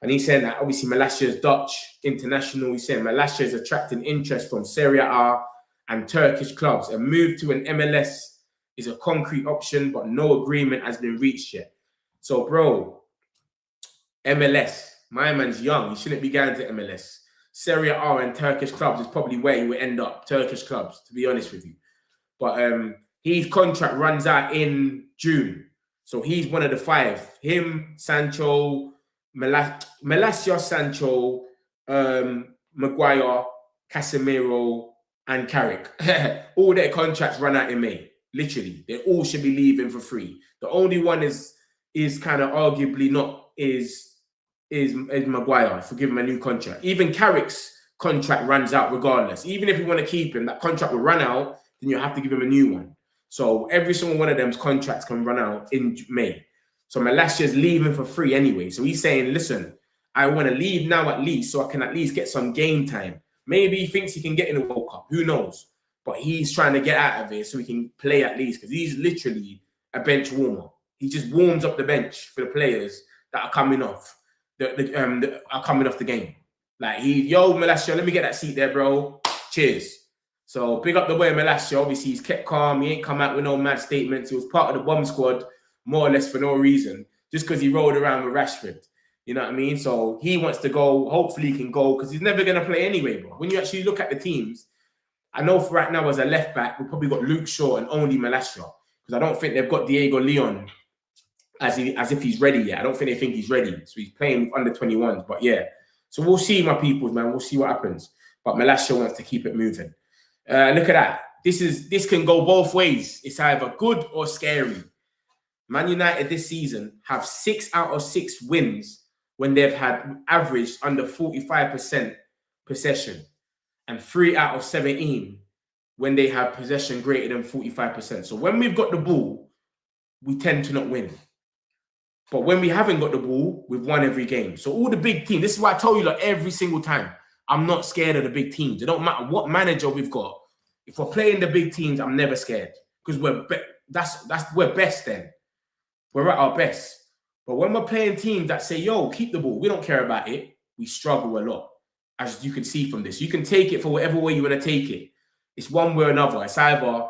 And he's saying that obviously Malacia is Dutch international. He's saying Malacia is attracting interest from Serie A and Turkish clubs. A move to an MLS is a concrete option, but no agreement has been reached yet. So, bro, MLS, my man's young. He shouldn't be going to MLS. Serie A and Turkish clubs is probably where he will end up. Turkish clubs, to be honest with you. But his contract runs out in June. So he's one of the 5. Him, Sancho, Malacia, Sancho, Maguire, Casemiro, and Carrick. All their contracts run out in May. Literally, they all should be leaving for free. The only one is kind of arguably not is Maguire. If we give him a new contract, even Carrick's contract runs out regardless. Even if you want to keep him, that contract will run out. Then you have to give him a new one. So every single one of them's contracts can run out in May. So Malacia's leaving for free anyway. So he's saying, listen, I want to leave now at least so I can at least get some game time. Maybe he thinks he can get in the World Cup. Who knows? But he's trying to get out of it so he can play at least because he's literally a bench warmer. He just warms up the bench for the players that are coming off the game. Like yo, Malacia, let me get that seat there, bro. Cheers. So big up the boy Malacia. Obviously, he's kept calm. He ain't come out with no mad statements. He was part of the bomb squad, more or less for no reason, just because he rolled around with Rashford. You know what I mean? So he wants to go. Hopefully he can go because he's never going to play anyway, bro. When you actually look at the teams, I know for right now as a left back, we've probably got Luke Shaw and only Malacia because I don't think they've got Diego Leon as if he's ready yet. I don't think they think he's ready. So he's playing with under 21s. But yeah, so we'll see, my peoples, man. We'll see what happens. But Malacia wants to keep it moving. Look at that. This can go both ways. It's either good or scary. Man United this season have 6 out of 6 wins when they've had averaged under 45% possession, and 3 out of 17 when they have possession greater than 45%. So when we've got the ball, we tend to not win. But when we haven't got the ball, we've won every game. So all the big teams, this is why I tell you like every single time, I'm not scared of the big teams. It don't matter what manager we've got. If we're playing the big teams, I'm never scared because we're best then. We're at our best. But when we're playing teams that say, yo, keep the ball, we don't care about it, we struggle a lot. As you can see from this. You can take it for whatever way you want to take it. It's one way or another. It's either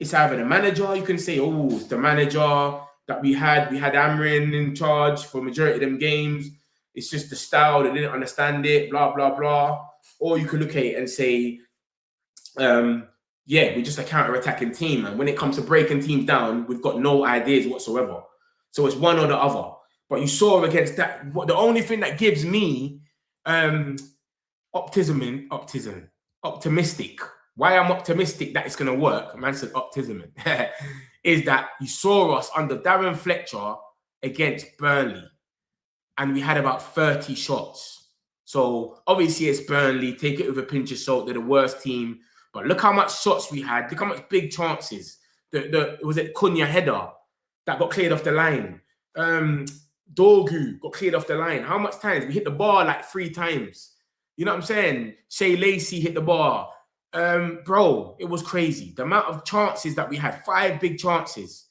the manager, you can say, oh, it's the manager that we had Amrin in charge for majority of them games. It's just the style, they didn't understand it, blah, blah, blah. Or you can look at it and say, yeah, we're just a counter-attacking team. And when it comes to breaking teams down, we've got no ideas whatsoever. So it's one or the other. But you saw against that, the only thing that gives me optimistic. Why I'm optimistic that it's going to work, man said optimism, is that you saw us under Darren Fletcher against Burnley. And we had about 30 shots. So obviously it's Burnley. Take it with a pinch of salt. They're the worst team. But look how much shots we had. Look how much big chances. Was it Cunha header that got cleared off the line? Dorgu got cleared off the line. How much times? We hit the bar like 3 times. You know what I'm saying? Shea Lacey hit the bar. Bro, it was crazy. The amount of chances that we had, 5 big chances,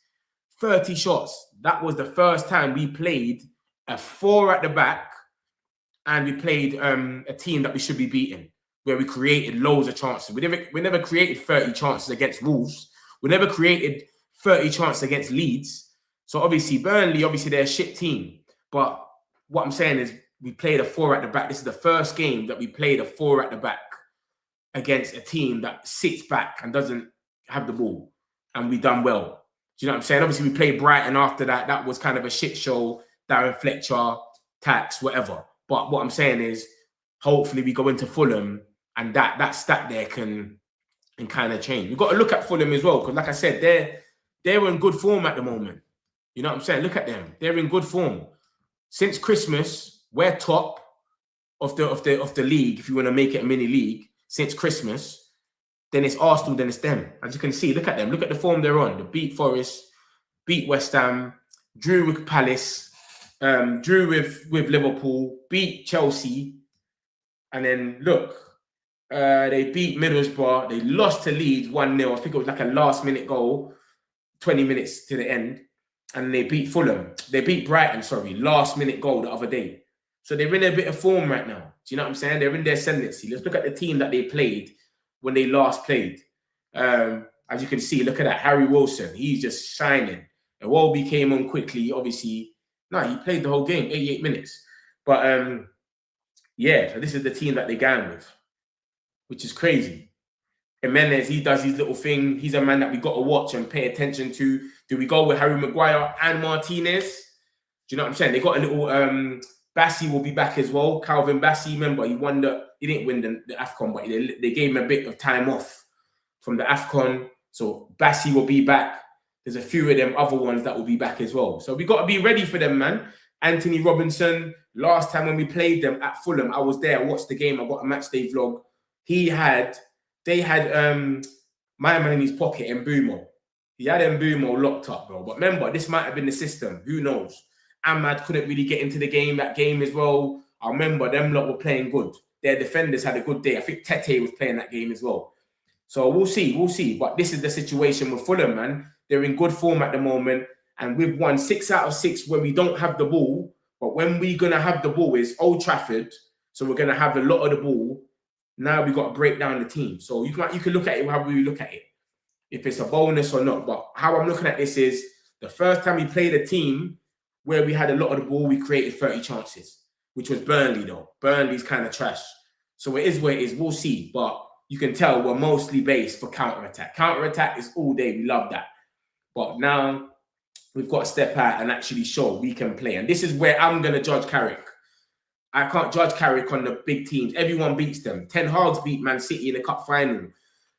30 shots. That was the first time we played a 4 at the back and we played a team that we should be beating, where we created loads of chances. We never created 30 chances against Wolves. We never created 30 chances against Leeds. So obviously Burnley, they're a shit team. But what I'm saying is we played a 4 at the back. This is the first game that we played a 4 at the back against a team that sits back and doesn't have the ball. And we done well. Do you know what I'm saying? Obviously we played Brighton after that. That was kind of a shit show. Darren Fletcher, tax, whatever. But what I'm saying is hopefully we go into Fulham and that stat there can kind of change. We've got to look at Fulham as well, because like I said, they're in good form at the moment. You know what I'm saying? Look at them. They're in good form. Since Christmas, we're top of the league, if you want to make it a mini league, since Christmas. Then it's Arsenal, then it's them. As you can see, look at them. Look at the form they're on. They beat Forest, beat West Ham, drew with Palace, drew with Liverpool, beat Chelsea, and then look, they beat Middlesbrough. They lost to Leeds 1-0. I think it was like a last-minute goal, 20 minutes to the end. And they beat Fulham. They beat Brighton, last-minute goal the other day. So they're in a bit of form right now. Do you know what I'm saying? They're in their ascendancy. Let's look at the team that they played when they last played. As you can see, look at that. Harry Wilson, he's just shining. Iwobi came on quickly, obviously. No, he played the whole game, 88 minutes. But, yeah, so this is the team that they gang with, which is crazy. Jimenez, he does his little thing. He's a man that we got to watch and pay attention to. Do we go with Harry Maguire and Martinez? Do you know what I'm saying? They got a little... Bassi will be back as well. Calvin Bassi, remember, he didn't win the AFCON, but they gave him a bit of time off from the AFCON. So Bassi will be back. There's a few of them other ones that will be back as well. So we got to be ready for them, man. Anthony Robinson, last time when we played them at Fulham, I was there, I watched the game, I got a matchday vlog. They had my man in his pocket, Mbumo. He had Mbumo locked up, bro. But remember, this might have been the system. Who knows? Ahmad couldn't really get into the game, that game as well. I remember them lot were playing good. Their defenders had a good day. I think Tete was playing that game as well. So we'll see. But this is the situation with Fulham, man. They're in good form at the moment. And we've won 6 out of 6 where we don't have the ball. But when we're going to have the ball is Old Trafford. So we're going to have a lot of the ball. Now we've got to break down the team. So you can look at it however you look at it. If it's a bonus or not. But how I'm looking at this is the first time we played a team where we had a lot of the ball, we created 30 chances, which was Burnley though. Burnley's kind of trash. So it is what it is. We'll see. But you can tell we're mostly based for counter-attack. Counter-attack is all day. We love that. But now we've got to step out and actually show we can play. And this is where I'm going to judge Carrick. I can't judge Carrick on the big teams. Everyone beats them. Ten Hag's beat Man City in the cup final.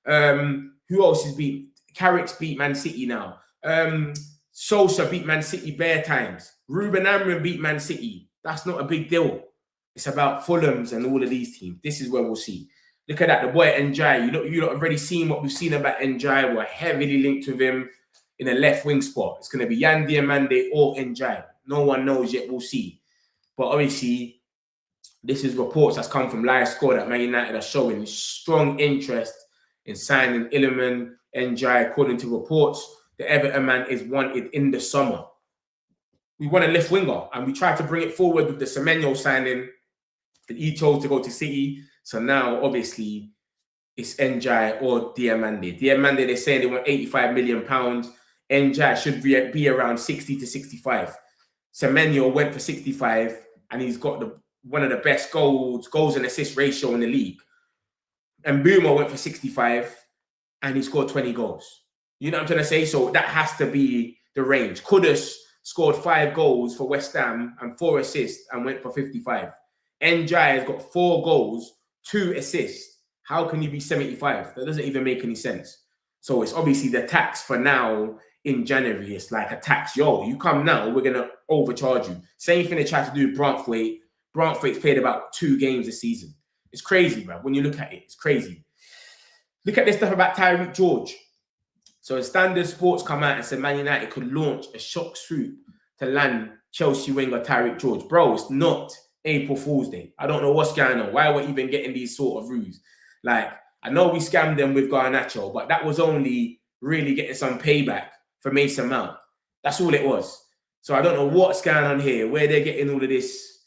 Who else is beat? Carrick's beat Man City now. Sosa beat Man City bare times. Ruben Amorim beat Man City. That's not a big deal. It's about Fulhams and all of these teams. This is where we'll see. Look at that, the boy Njai. You lot have already seen what we've seen about Njai. We're heavily linked with him in a left wing spot. It's going to be Yan Diamande or Njai. No one knows yet. We'll see. But obviously, this is reports that's come from Live Score that Man United are showing strong interest in signing Iliman Njai. According to reports, the Everton man is wanted in the summer. We want a left winger, and we tried to bring it forward with the Semenyo signing, and he chose to go to City. So now, obviously, it's Njai or Diamande. Diamande, they're saying they want £85 million. Njai should be around 60 to 65. Semenyo went for 65, and he's got one of the best goals and assist ratio in the league. And Boomer went for 65, and he scored 20 goals. You know what I'm trying to say? So that has to be the range. Kudus scored 5 goals for West Ham and 4 assists and went for 55. Njai has got 4 goals, 2 assists. How can you be 75? That doesn't even make any sense. So it's obviously the tax for now in January. It's like a tax. Yo, you come now, we're going to overcharge you. Same thing they tried to do with Branthwaite. Branthwaite's played about 2 games this season. It's crazy, bro. When you look at it, it's crazy. Look at this stuff about Tyreek George. So Standard Sports come out and said Man United could launch a shock swoop to land Chelsea winger Tyreek George. Bro, it's not April Fool's Day. I don't know what's going on. Why we're even getting these sort of ruse. Like, I know we scammed them with Garnacho, but that was only really getting some payback for Mason Mount. That's all it was. So I don't know what's going on here, where they're getting all of this,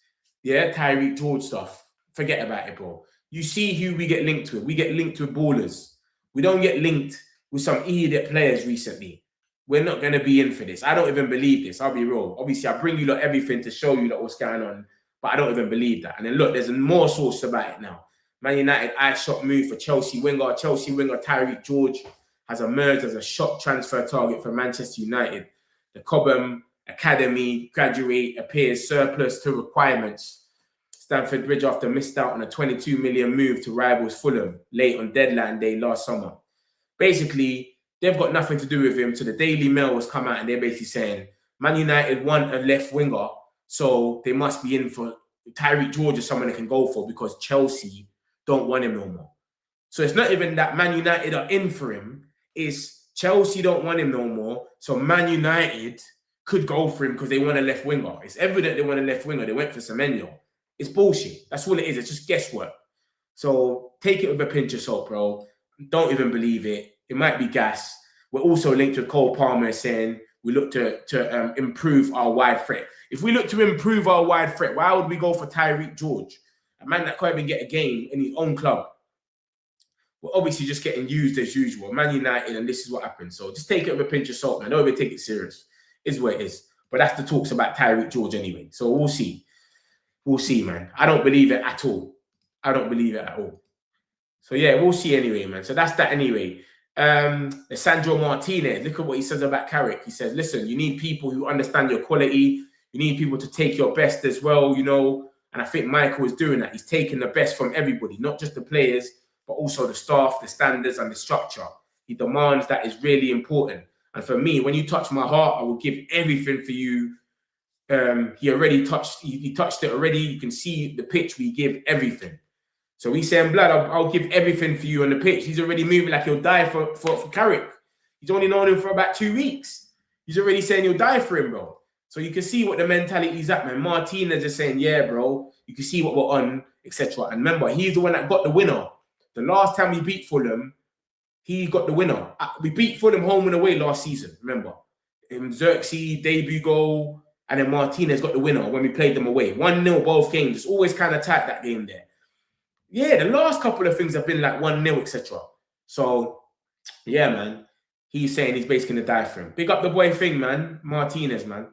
Tyreek George stuff. Forget about it, bro. You see who we get linked with. We get linked with ballers. We don't get linked with some idiot players recently. We're not going to be in for this. I don't even believe this. I'll be real. Obviously, I bring you lot everything to show you lot what's going on, but I don't even believe that. And then look, there's more source about it now. Man United eye shot move for Chelsea winger. Chelsea winger Tyreek George has emerged as a shock transfer target for Manchester United. The Cobham Academy graduate appears surplus to requirements. Stamford Bridge after missed out on a 22 million move to rivals Fulham late on deadline day last summer. Basically, they've got nothing to do with him. So the Daily Mail has come out and they're basically saying Man United want a left winger, so they must be in for Tyreek George or someone they can go for because Chelsea don't want him no more. So it's not even that Man United are in for him. It's Chelsea don't want him no more. So Man United could go for him because they want a left winger. It's evident they want a left winger. They went for Semenyo. It's bullshit. That's all it is. It's just guesswork. So take it with a pinch of salt, bro. Don't even believe it. It might be gas. We're also linked with Cole Palmer saying we look to improve our wide threat. If we look to improve our wide threat, why would we go for Tyreek George? A man that can't even get a game in his own club. We're obviously just getting used as usual. Man United, and this is what happens. So just take it with a pinch of salt, man. Don't even take it serious. It's what it is. But that's the talks about Tyreek George anyway. So we'll see. We'll see, man. I don't believe it at all. I don't believe it at all. So yeah, we'll see anyway, man. So that's that anyway. Sandro Martinez, look at what he says about Carrick. He says, listen, you need people who understand your quality. You need people to take your best as well, you know. And I think Michael is doing that. He's taking the best from everybody, not just the players, but also the staff, the standards, and the structure. He demands that is really important. And for me, when you touch my heart, I will give everything for you. He already touched, he touched it already. You can see the pitch, we give everything. So he's saying, blood, I'll give everything for you on the pitch. He's already moving like he'll die for Carrick. He's only known him for about 2 weeks. He's already saying he'll die for him, bro. So you can see what the mentality is at, man. Martinez is saying, yeah, bro, you can see what we're on, etc. And remember, he's the one that got the winner. The last time we beat Fulham, he got the winner. We beat Fulham home and away last season, remember. Xerxes, debut goal, and then Martinez got the winner when we played them away. 1-0 both games. It's always kind of tight, that game there. Yeah, the last couple of things have been like 1-0, etc. So, yeah, man. He's saying he's basically going to die for him. Big up the boy thing, man. Martinez, man.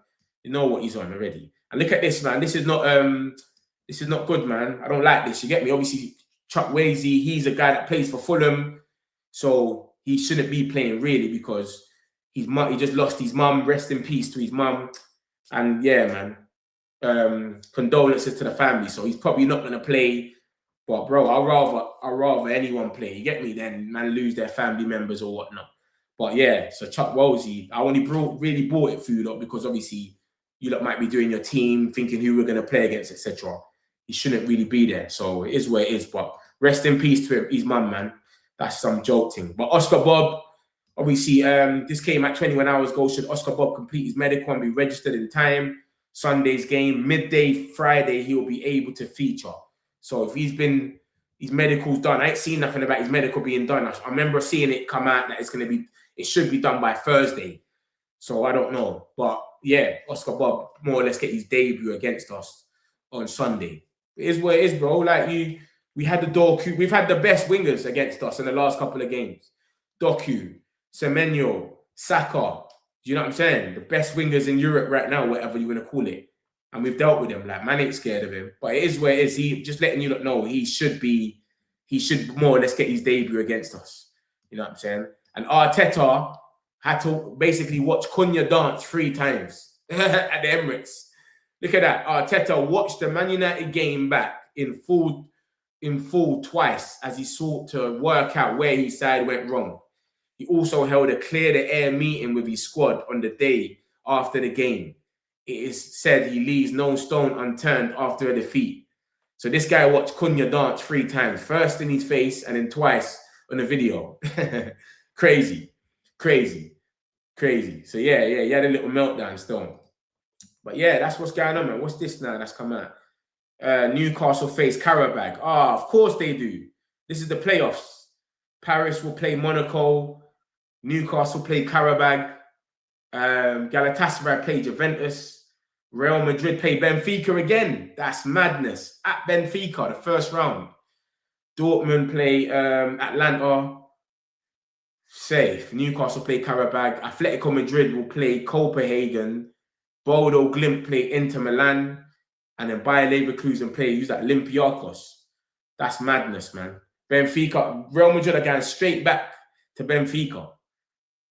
You know what he's on already. And look at this, man. This is not good, man. I don't like this. You get me? Obviously, Chuck Wazy, he's a guy that plays for Fulham, so he shouldn't be playing really because he just lost his mum. Rest in peace to his mum. And yeah, man. Condolences to the family. So he's probably not gonna play. But bro, I'd rather anyone play. You get me? Then man lose their family members or whatnot. But yeah, so Chuck Woolsey, I only really brought it through though because obviously you lot might be doing your team, thinking who we're gonna play against, etc. He shouldn't really be there. So it is where it is. But rest in peace to him. His mum, man. That's some joke thing. But Oscar Bobb, obviously, this came at 21 hours ago. Should Oscar Bobb complete his medical and be registered in time? Sunday's game, midday Friday, he'll be able to feature. So if his medical's done, I ain't seen nothing about his medical being done. I remember seeing it come out that it should be done by Thursday. So I don't know. But yeah, Oscar Bobb more or less get his debut against us on Sunday. It is what it is, bro. Like we had we've had the best wingers against us in the last couple of games. Doku, Semenyo, Saka. Do you know what I'm saying? The best wingers in Europe right now, whatever you want to call it. And we've dealt with him. Like, man ain't scared of him. But it is where it is. He just letting you know he should more or less get his debut against us. You know what I'm saying? And Arteta had to basically watch Cunha dance 3 times at the Emirates. Look at that. Arteta watched the Man United game back in full twice as he sought to work out where his side went wrong. He also held a clear-the-air meeting with his squad on the day after the game. It is said he leaves no stone unturned after a defeat. So this guy watched Cunha dance 3 times, first in his face and then twice on the video. Crazy. So yeah, he had a little meltdown still. But yeah, that's what's going on, man. What's this now that's come out? Newcastle face Karabag. Of course they do. This is the playoffs. Paris will play Monaco. Newcastle play Karabag. Galatasaray play Juventus. Real Madrid play Benfica again. That's madness. At Benfica, the first round. Dortmund play Atlanta. Safe. Newcastle play Karabag. Atletico Madrid will play Copenhagen. Bodo Glimt play Inter Milan. And then Bayer Leverkusen play, who's that? Olympiacos. That's madness, man. Benfica, Real Madrid are going straight back to Benfica.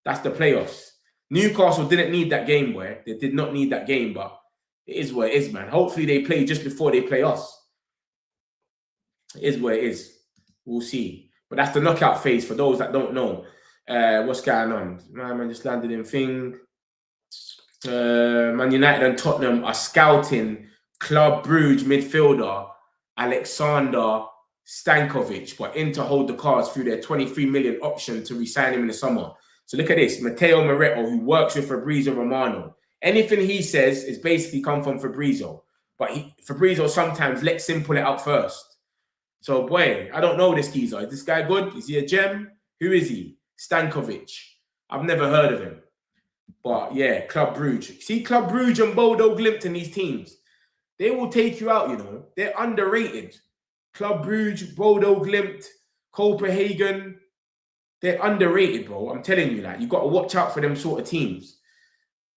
That's the playoffs. Newcastle didn't need that game, boy. They did not need that game, but it is what it is, man. Hopefully they play just before they play us. It is what it is. We'll see. But that's the knockout phase for those that don't know what's going on. Man just landed in thing. Man United and Tottenham are scouting Club Brugge midfielder Alexander Stankovic, but Inter hold the cards through their 23 million option to re-sign him in the summer. So look at this. Matteo Moretto, who works with Fabrizio Romano. Anything he says is basically come from Fabrizio. But Fabrizio sometimes lets him pull it out first. So, boy, I don't know this geezer. Is this guy good? Is he a gem? Who is he? Stankovic. I've never heard of him. But, yeah, Club Brugge. See, Club Brugge and Bodo Glimt in these teams. They will take you out, you know. They're underrated. Club Brugge, Bodo Glimt, Copenhagen. They're underrated, bro. I'm telling you that. You got to watch out for them sort of teams.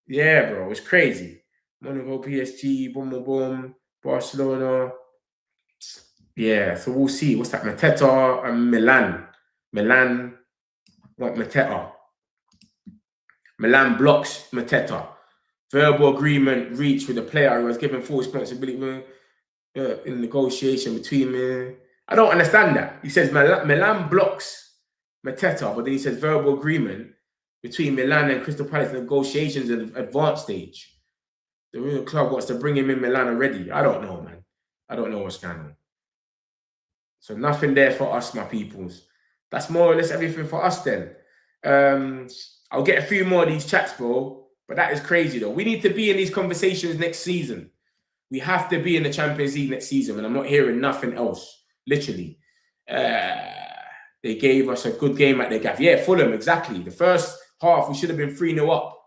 Yeah, bro. It's crazy. Monaco, PSG, boom, Barcelona. Yeah, so we'll see. What's that? Mateta and Milan. Milan want Mateta. Milan blocks Mateta. Verbal agreement reached with the player who was given full responsibility in negotiation between me. I don't understand that. He says Milan blocks Mateta, but then he says verbal agreement between Milan and Crystal Palace negotiations at the advanced stage. The real club wants to bring him in Milan already. I don't know, man. I don't know what's going on. So nothing there for us, my peoples. That's more or less everything for us then. I'll get a few more of these chats, bro. But that is crazy, though. We need to be in these conversations next season. We have to be in the Champions League next season, and I'm not hearing nothing else. Literally. They gave us a good game at their gaff. Yeah, Fulham, exactly. The first half, we should have been 3-0 up.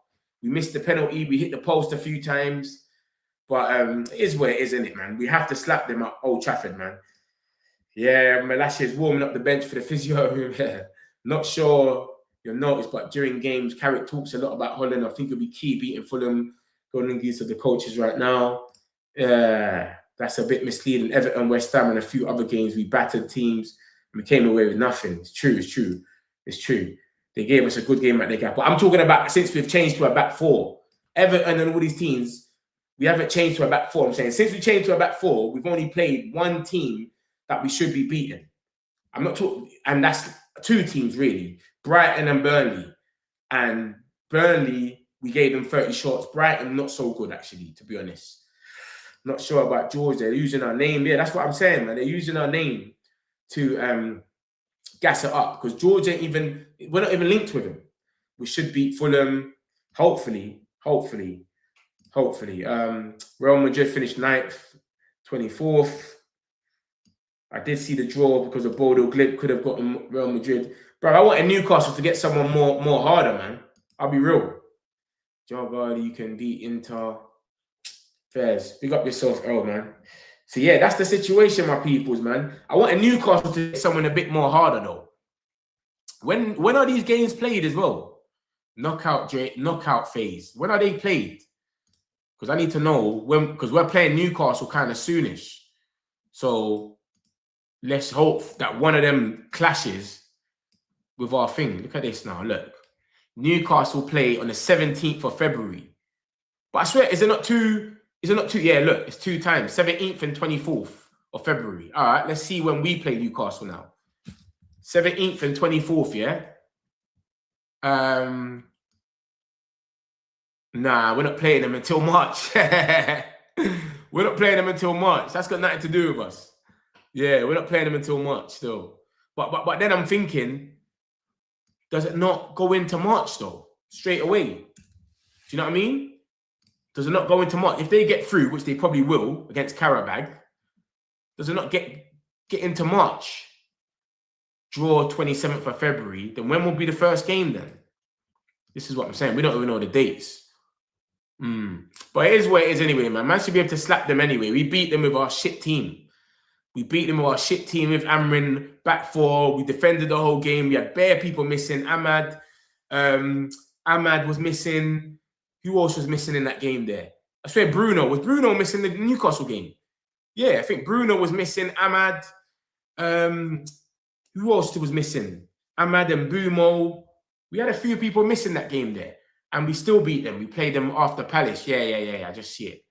We missed the penalty. We hit the post a few times. But it is where it is, isn't it, man? We have to slap them at Old Trafford, man. Yeah, Malacia is warming up the bench for the physio. Not sure you'll notice, but during games, Carrick talks a lot about Holland. I think it'll be key beating Fulham golden geese of the coaches right now. That's a bit misleading. Everton, West Ham, and a few other games, we battered teams and we came away with nothing. It's true, it's true, it's true. They gave us a good game at the gap. But I'm talking about since we've changed to a back four. Everton and all these teams, we haven't changed to a back four. I'm saying since we changed to a back four, we've only played one team that we should be beating. I'm not talking, and that's two teams really, Brighton and Burnley. And Burnley, we gave them 30 shots. Brighton, not so good actually, to be honest. Not sure about George. They're using our name. Yeah, that's what I'm saying, man. They're using our name to gas it up because George ain't even, we're not even linked with him. We should beat Fulham, hopefully. Real Madrid finished 9th, 24th. I did see the draw because of Bodo Glimt could have gotten Real Madrid. Bro, I wanted Newcastle to get someone more harder, man. I'll be real. John Vardy, you can beat Inter. Fairs. Big up yourself, Earl, man. So, yeah, that's the situation, my peoples, man. I wanted Newcastle to get someone a bit more harder, though. When are these games played as well? Knockout phase. When are they played? Because I need to know when, because we're playing Newcastle kind of soonish. So let's hope that one of them clashes with our thing. Look at this now. Look. Newcastle play on the 17th of February. But I swear, is it not two? Yeah, look, it's 2 times. 17th and 24th of February. All right, let's see when we play Newcastle now. 17th and 24th, yeah? Nah, we're not playing them until March. We're not playing them until March. That's got nothing to do with us. Yeah, we're not playing them until March still. But then I'm thinking, does it not go into March though? Straight away. Do you know what I mean? Does it not go into March? If they get through, which they probably will against Karabag, does it not get into March? Draw 27th of February. Then when will be the first game then? This is what I'm saying. We don't even know the dates. But it is what it is anyway, man. Man should be able to slap them anyway. We beat them with our shit team. With Amrin back four. We defended the whole game. We had bare people missing. Ahmad was missing. Who else was missing in that game there? I swear Bruno. Was Bruno missing the Newcastle game? Yeah, I think Bruno was missing. Ahmad. Who else was missing? Ahmad and Bumo. We had a few people missing that game there. And we still beat them. We played them after Palace. Yeah. I just see it.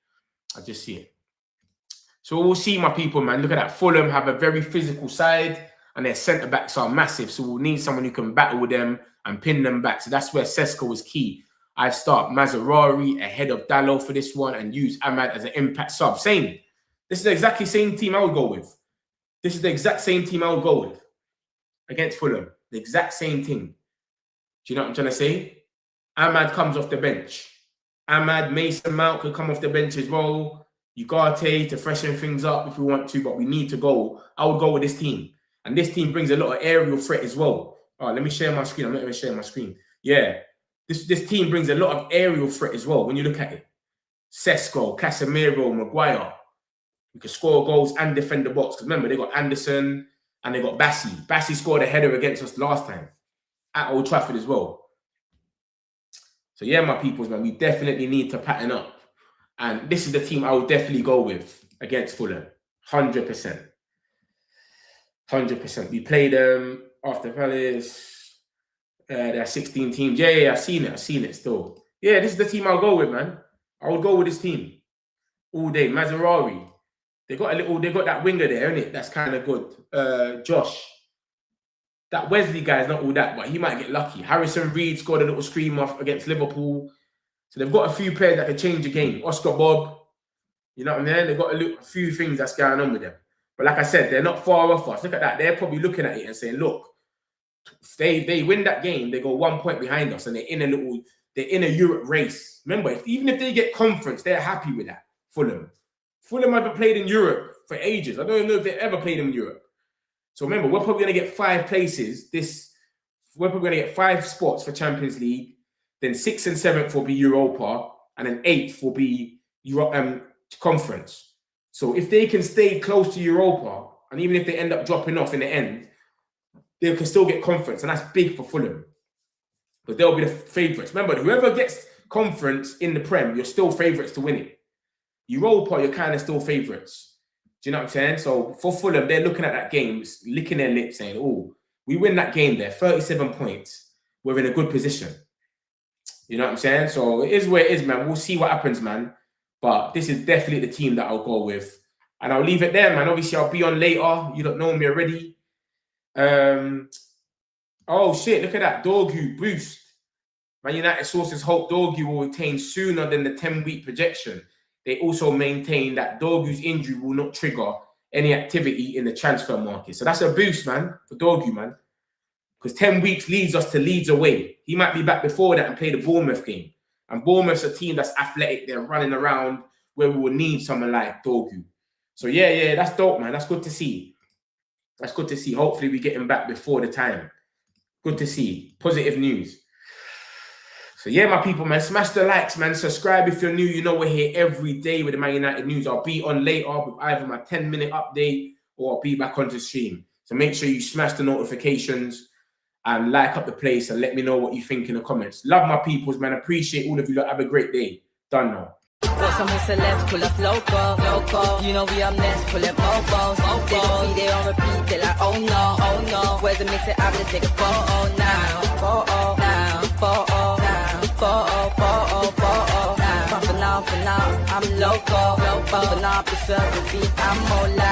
So we'll see, my people, man. Look at that. Fulham have a very physical side. And their centre-backs are massive. So we'll need someone who can battle with them and pin them back. So that's where Sesko is key. I start Mazarari ahead of Dallo for this one and use Ahmad as an impact sub. Same. This is the exactly same team I would go with. Against Fulham. The exact same thing. Do you know what I'm trying to say? Ahmad comes off the bench. Ahmad, Mason Mount could come off the bench as well. Ugarte to freshen things up if we want to, but we need to go. I would go with this team. And this team brings a lot of aerial threat as well. All right, let me share my screen. I'm not even sharing my screen. Yeah. This team brings a lot of aerial threat as well when you look at it. Sesko, Casemiro, Maguire. You can score goals and defend the box. Because remember, they got Anderson and they got Bassi. Bassi scored a header against us last time at Old Trafford as well. So yeah, my peoples, man, we definitely need to pattern up. And this is the team I would definitely go with against Fulham. 100%. 100%. We played them after Palace. There are 16 teams. Yeah, I've seen it still. Yeah, this is the team I'll go with, man. I would go with this team all day. Mazarari. They got that winger there, isn't it? That's kind of good. Josh. That Wesley guy is not all that, but he might get lucky. Harrison Reed scored a little scream off against Liverpool. So they've got a few players that can change the game. Oscar Bobb. You know what I mean? They've got a few things that's going on with them. But like I said, they're not far off us. Look at that. They're probably looking at it and saying, look, if they win that game, they go 1 point behind us and they're in a Europe race. Remember, even if they get conference, they're happy with that. Fulham haven't played in Europe for ages. I don't know if they ever played in Europe. So remember, we're probably going to get 5 places. We're probably going to get 5 spots for Champions League. Then 6th and 7th will be Europa. And then 8th will be Conference. So if they can stay close to Europa, and even if they end up dropping off in the end, they can still get Conference. And that's big for Fulham. But they'll be the favourites. Remember, whoever gets conference in the Prem, you're still favourites to win it. Europa, you're kind of still favourites. Do you know what I'm saying? So for Fulham, they're looking at that game, licking their lips, saying, "Oh, we win that game there, 37 points. We're in a good position." You know what I'm saying? So it is where it is, man. We'll see what happens, man. But this is definitely the team that I'll go with. And I'll leave it there, man. Obviously, I'll be on later. You don't know me already. Oh, shit. Look at that. Dorgu boost. Man United sources hope Dorgu will retain sooner than the 10-week projection. They also maintain that Dorgu's injury will not trigger any activity in the transfer market. So that's a boost, man, for Dorgu, man. Because 10 weeks leads us to Leeds away. He might be back before that and play the Bournemouth game. And Bournemouth's a team that's athletic. They're running around where we will need someone like Dorgu. So, yeah, that's dope, man. That's good to see. That's good to see. Hopefully, we get him back before the time. Good to see. Positive news. So, yeah, my people, man. Smash the likes, man. Subscribe if you're new. You know we're here every day with the Man United news. I'll be on later with either my 10-minute update or I'll be back on the stream. So, make sure you smash the notifications and like up the place and let me know what you think in the comments. Love my peoples, man. Appreciate all of you. Have a great day. Done now. Got some celebs, pull up local. You know we up next, pull up mobos. They don't be there on repeat, they're like, oh no. Where's the mix it up, let's take a photo now. But for now, I'm local. For now, I'm the beat, I'm more like